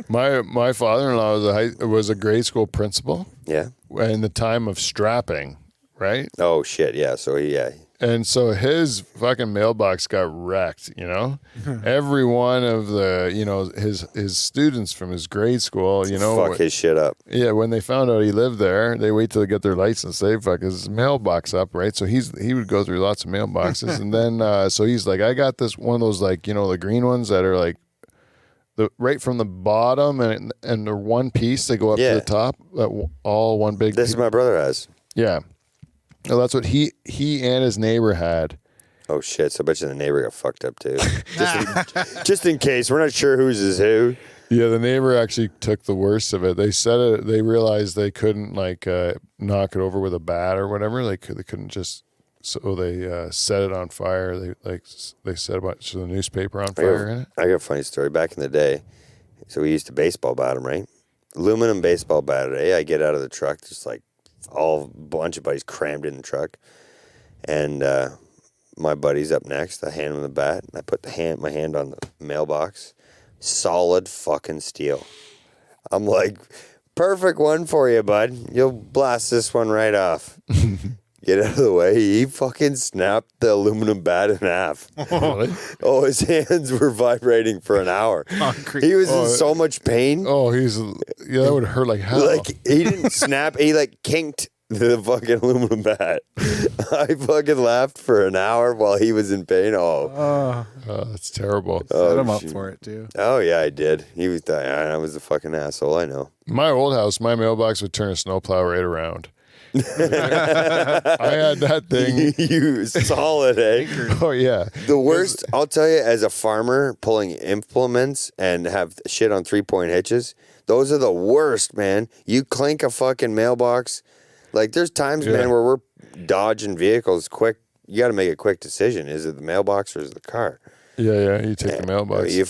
Speaker 1: My father-in-law was a grade school principal.
Speaker 3: Yeah.
Speaker 1: In the time of strapping. Right?
Speaker 3: Oh, shit, yeah. So, yeah.
Speaker 1: And so his fucking mailbox got wrecked, you know? Every one of the, you know, his students from his grade school, you know.
Speaker 3: Fuck his shit up.
Speaker 1: Yeah, when they found out he lived there, they wait till they get their license. They fuck his mailbox up, right? So he would go through lots of mailboxes. And then, so he's like, I got this one of those, like, you know, the green ones that are like, right from the bottom and they're one piece. They go up to the top, all one big
Speaker 3: This is my brother has.
Speaker 1: Yeah. Well, that's what he and his neighbor had.
Speaker 3: Oh, shit. So I bet you the neighbor got fucked up, too. Just in case. We're not sure whose is who.
Speaker 1: Yeah, the neighbor actually took the worst of it. They said it. They realized they couldn't, like, knock it over with a bat or whatever. They couldn't just... So they set it on fire. They set a bunch of the newspaper on fire in it.
Speaker 3: I got a funny story. Back in the day, so we used to baseball bat them, right? Aluminum baseball bat. I get out of the truck, just like... all bunch of buddies crammed in the truck, and my buddy's up next. I hand him the bat, and I put my hand on the mailbox. Solid fucking steel. I'm like, perfect one for you, bud. You'll blast this one right off. Get out of the way. He fucking snapped the aluminum bat in half.
Speaker 1: Really?
Speaker 3: Oh, his hands were vibrating for an hour.
Speaker 2: Concrete.
Speaker 3: He was in so much pain.
Speaker 1: Oh, that would hurt like hell.
Speaker 3: Like, he didn't snap. He, like, kinked the fucking aluminum bat. I fucking laughed for an hour while he was in pain. Oh,
Speaker 1: that's terrible.
Speaker 2: Set him up for it, too.
Speaker 3: Oh, yeah, I did. I was a fucking asshole, I know.
Speaker 1: My old house, my mailbox would turn a snowplow right around. I had that thing.
Speaker 3: You solid, eh?
Speaker 1: Oh, yeah.
Speaker 3: The worst, I'll tell you, as a farmer pulling implements and have shit on 3-point hitches, those are the worst, man. You clink a fucking mailbox. Like, there's times, man, where we're dodging vehicles quick. You got to make a quick decision. Is it the mailbox or is it the car?
Speaker 1: Yeah. You take the mailbox.
Speaker 3: You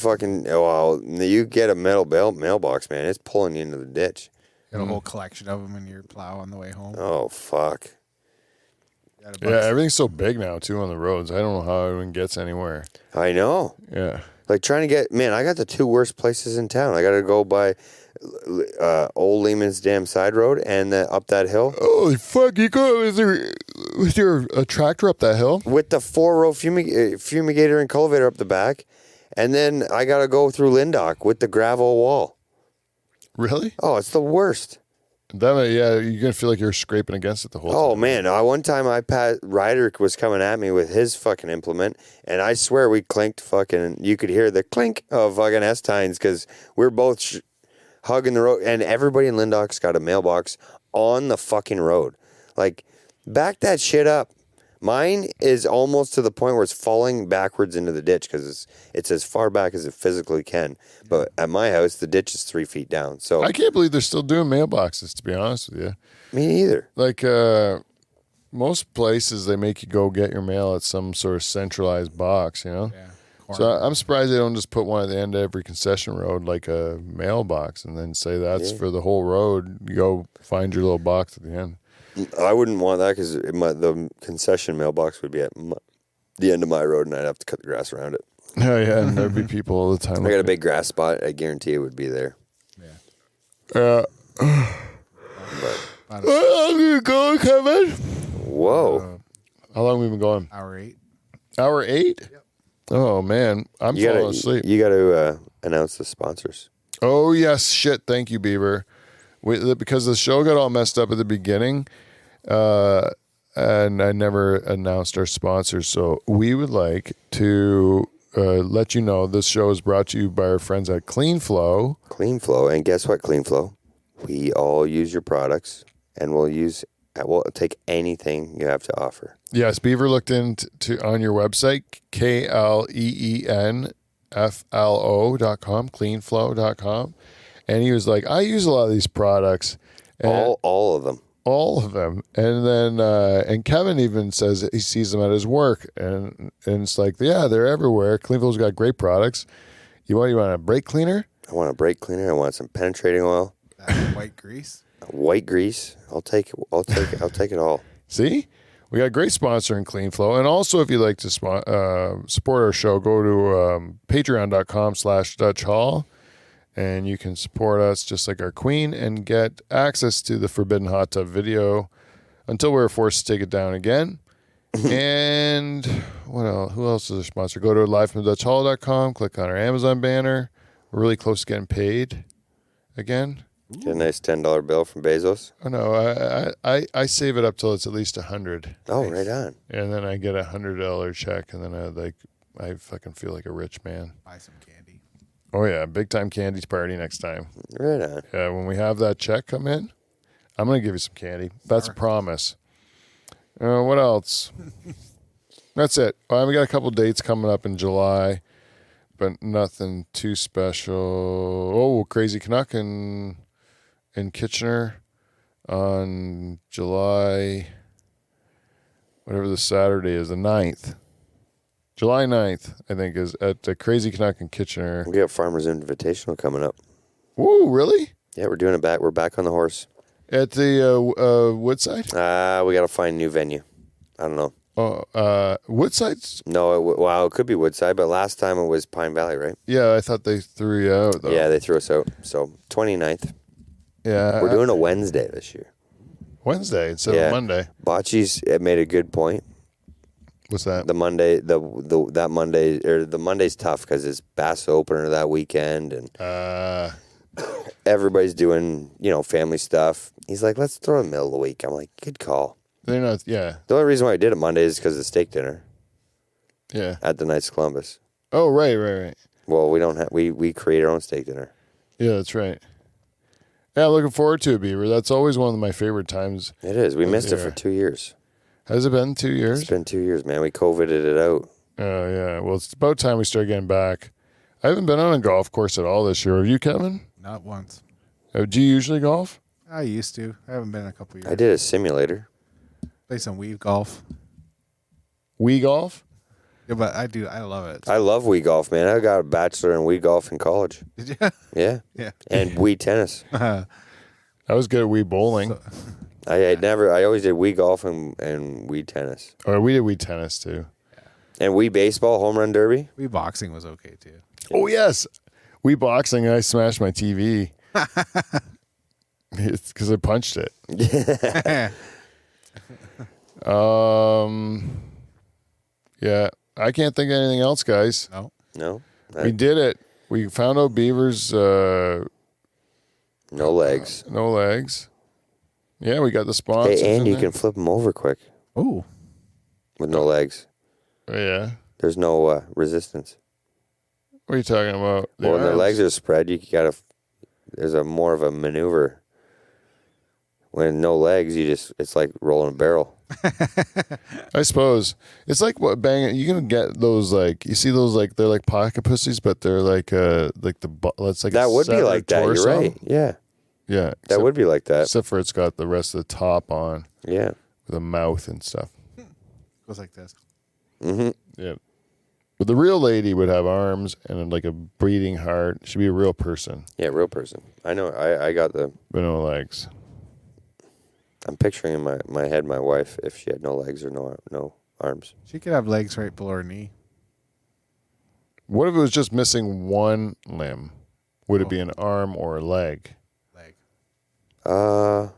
Speaker 3: you get a metal mailbox, man. It's pulling you into the ditch.
Speaker 2: Got a whole collection of them in your plow on the way home.
Speaker 3: Oh, fuck.
Speaker 1: Yeah, everything's so big now, too, on the roads. I don't know how anyone gets anywhere.
Speaker 3: I know.
Speaker 1: Yeah.
Speaker 3: Like, trying to get... Man, I got the 2 worst places in town. I got to go by Old Lehman's Dam Side Road and up that hill.
Speaker 1: Holy fuck, you go with your tractor up that hill?
Speaker 3: With the 4-row fumigator and cultivator up the back. And then I got to go through Lindock with the gravel wall.
Speaker 1: Really?
Speaker 3: Oh, it's the worst.
Speaker 1: You're going to feel like you're scraping against it the whole time.
Speaker 3: Oh, man. One time Ryder was coming at me with his fucking implement, and I swear we clinked fucking... You could hear the clink of fucking S-tines because we're both hugging the road, and everybody in Lindock's got a mailbox on the fucking road. Like, back that shit up. Mine is almost to the point where it's falling backwards into the ditch because it's as far back as it physically can. But at my house, the ditch is 3 feet down. So
Speaker 1: I can't believe they're still doing mailboxes, to be honest with you.
Speaker 3: Me either.
Speaker 1: Like, most places, they make you go get your mail at some sort of centralized box, you know?
Speaker 2: Yeah.
Speaker 1: So I'm surprised they don't just put one at the end of every concession road, like a mailbox, and then say that's for the whole road. You go find your little box at the end.
Speaker 3: I wouldn't want that because the concession mailbox would be at the end of my road, and I'd have to cut the grass around it.
Speaker 1: Oh, yeah, and there'd be people all the time.
Speaker 3: I got a big grass spot. I guarantee it would be there.
Speaker 2: Yeah.
Speaker 1: How long have you going, Kevin?
Speaker 3: Whoa.
Speaker 1: How long have we been going?
Speaker 2: Hour 8.
Speaker 1: Hour 8? Yep. Oh, man. I'm falling asleep.
Speaker 3: You got to announce the sponsors.
Speaker 1: Oh, yes. Shit. Thank you, Beaver. Because the show got all messed up at the beginning, and I never announced our sponsors. So we would like to let you know this show is brought to you by our friends at Clean Flow.
Speaker 3: Clean Flow. And guess what, Clean Flow? We all use your products, and we'll take anything you have to offer.
Speaker 1: Yes, Beaver looked into on your website, KLEENFLO.com, cleanflow.com. And he was like, I use a lot of these products. And
Speaker 3: all of them.
Speaker 1: All of them. And then, and Kevin even says that he sees them at his work. And it's like, yeah, they're everywhere. Cleanflow's got great products. You want a brake cleaner?
Speaker 3: I want a brake cleaner. I want some penetrating oil.
Speaker 2: White grease.
Speaker 3: White grease. I'll take it all.
Speaker 1: See? We got a great sponsor in Cleanflow. And also, if you'd like to support our show, go to patreon.com/Dutch Hall. And you can support us just like our queen and get access to the Forbidden Hot Tub video until we're forced to take it down again. And what else? Who else is a sponsor? Go to livefromdutchhall.com, click on our Amazon banner. We're really close to getting paid again.
Speaker 3: Get a nice $10 bill from Bezos.
Speaker 1: Oh, no, I save it up till it's at least 100.
Speaker 3: Oh, right on.
Speaker 1: And then I get a $100 check, and then I fucking feel like a rich man.
Speaker 2: Buy some candy.
Speaker 1: Oh, yeah, big time candy party next time.
Speaker 3: Right on.
Speaker 1: Yeah, when we have that check come in, I'm going to give you some candy. That's a promise. What else? That's it. We got a couple dates coming up in July, but nothing too special. Oh, Crazy Canuck in Kitchener on July, whatever the Saturday is, the 9th. July 9th, I think, is at the Crazy Canuck in Kitchener.
Speaker 3: We got Farmers Invitational coming up.
Speaker 1: Woo, really?
Speaker 3: Yeah, we're doing it back. We're back on the horse.
Speaker 1: At the Woodside?
Speaker 3: We got to find a new venue. I don't know.
Speaker 1: Woodside's.
Speaker 3: No, it could be Woodside, but last time it was Pine Valley, right?
Speaker 1: Yeah, I thought they threw you out though.
Speaker 3: Yeah, they threw us out. So 29th.
Speaker 1: Yeah,
Speaker 3: We're doing a Wednesday this year.
Speaker 1: Wednesday instead of Monday.
Speaker 3: Bocce's made a good point.
Speaker 1: What's that?
Speaker 3: The Monday, that Monday, or the Monday's tough because it's Bass opener that weekend, and everybody's doing family stuff. He's like, let's throw it in the middle of the week. I'm like, good call.
Speaker 1: They're not. Yeah.
Speaker 3: The only reason why I did it Monday is because of the steak dinner.
Speaker 1: Yeah.
Speaker 3: At the Knights of Columbus.
Speaker 1: Oh, right.
Speaker 3: Well, we don't have we create our own steak dinner.
Speaker 1: Yeah, that's right. Yeah, looking forward to it, Beaver. That's always one of my favorite times.
Speaker 3: It is. We missed it for 2 years.
Speaker 1: Has it been 2 years?
Speaker 3: It's been 2 years, man. We COVIDed it out.
Speaker 1: Oh, yeah. Well, it's about time we start getting back. I haven't been on a golf course at all this year. Have you, Kevin?
Speaker 2: Not once.
Speaker 1: Do you usually golf?
Speaker 2: I used to. I haven't been in a couple years.
Speaker 3: I did a simulator.
Speaker 2: Play some weave golf.
Speaker 1: Wii golf?
Speaker 2: Yeah, but I do. I love it.
Speaker 3: I love Wii golf, man. I got a bachelor in Wii golf in college.
Speaker 2: Did you?
Speaker 3: Yeah.
Speaker 2: Yeah.
Speaker 3: And Wii tennis.
Speaker 1: I was good at Wii bowling.
Speaker 3: I always did Wii golf and Wii tennis.
Speaker 1: Or we did Wii tennis too.
Speaker 3: And Wii baseball, home run derby.
Speaker 2: Wii boxing was okay too.
Speaker 1: Oh, yes. Wii boxing, I smashed my TV. It's because I punched it. Yeah. I can't think of anything else, guys.
Speaker 3: No.
Speaker 1: We did it. We found out Beaver's
Speaker 3: No legs.
Speaker 1: no legs. Yeah, we got the sponsors.
Speaker 3: Hey, and you
Speaker 1: there.
Speaker 3: can flip them over quick
Speaker 2: Oh.
Speaker 3: with no legs.
Speaker 1: Yeah.
Speaker 3: There's no resistance.
Speaker 1: What are you talking about?
Speaker 3: Well, when the
Speaker 1: arms?
Speaker 3: legs are spread, you gotta. There's a more of a maneuver. When no legs, it's like rolling a barrel.
Speaker 1: I suppose it's like what bang. You can get those you see those they're like pocket pussies, but they're like the that's like
Speaker 3: That would be like that. You're
Speaker 1: torso.
Speaker 3: right. Yeah,
Speaker 1: Yeah,
Speaker 3: that would be like that.
Speaker 1: except for it's got the rest of the top on
Speaker 3: Yeah.
Speaker 1: with a mouth and stuff.
Speaker 2: Goes like this.
Speaker 3: Mm-hmm.
Speaker 1: Yeah, but the real lady would have arms and like a beating heart. She'd be a real person,
Speaker 3: Yeah, real person. I know. I got the.
Speaker 1: but no legs.
Speaker 3: I'm picturing in my head my wife if she had no legs or no arms.
Speaker 2: She could have legs right below her knee.
Speaker 1: What if it was just missing one limb? Would it be an arm or a leg?
Speaker 2: Leg.
Speaker 3: I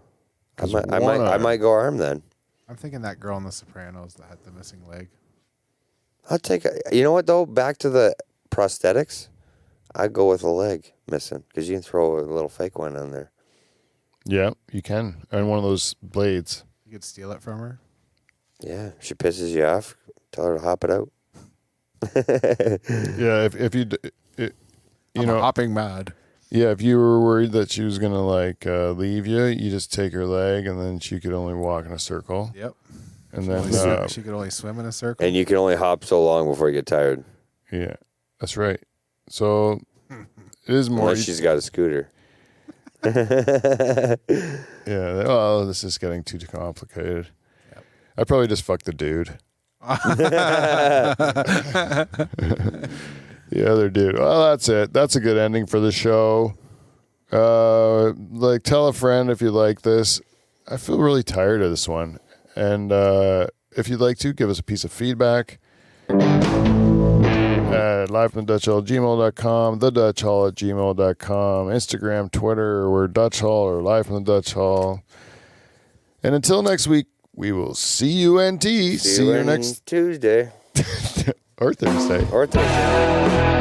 Speaker 3: might go arm then.
Speaker 2: I'm thinking that girl in The Sopranos that had the missing leg.
Speaker 3: I'll take. You know what though? Back to the prosthetics. I'd go with a leg missing because you can throw a little fake one on there.
Speaker 1: Yeah, you can. And one of those blades.
Speaker 2: You could steal it from her.
Speaker 3: Yeah, if she pisses you off, tell her to hop it out.
Speaker 1: Yeah, if you
Speaker 2: I'm hopping mad.
Speaker 1: Yeah, if you were worried that she was gonna leave you, you just take her leg, and then she could only walk in a circle.
Speaker 2: Yep.
Speaker 1: And then
Speaker 2: She could only swim in a circle.
Speaker 3: And you can only hop so long before you get tired.
Speaker 1: yeah, that's right. So it is more.
Speaker 3: Unless she's got a scooter.
Speaker 1: Yeah. Well, this is getting too complicated.
Speaker 2: Yep.
Speaker 1: I'd probably just fuck the dude. The other dude. Well, that's it. That's a good ending for the show. Tell a friend if you like this. I feel really tired of this one. And if you'd like to, give us a piece of feedback at livefromthedutchhall@gmail.com, thedutchhall@gmail.com, Instagram, Twitter, we're Dutch Hall or Live from the Dutch Hall. And until next week, we will see you NT. See you next
Speaker 3: Tuesday.
Speaker 1: or Thursday.
Speaker 3: Or Thursday.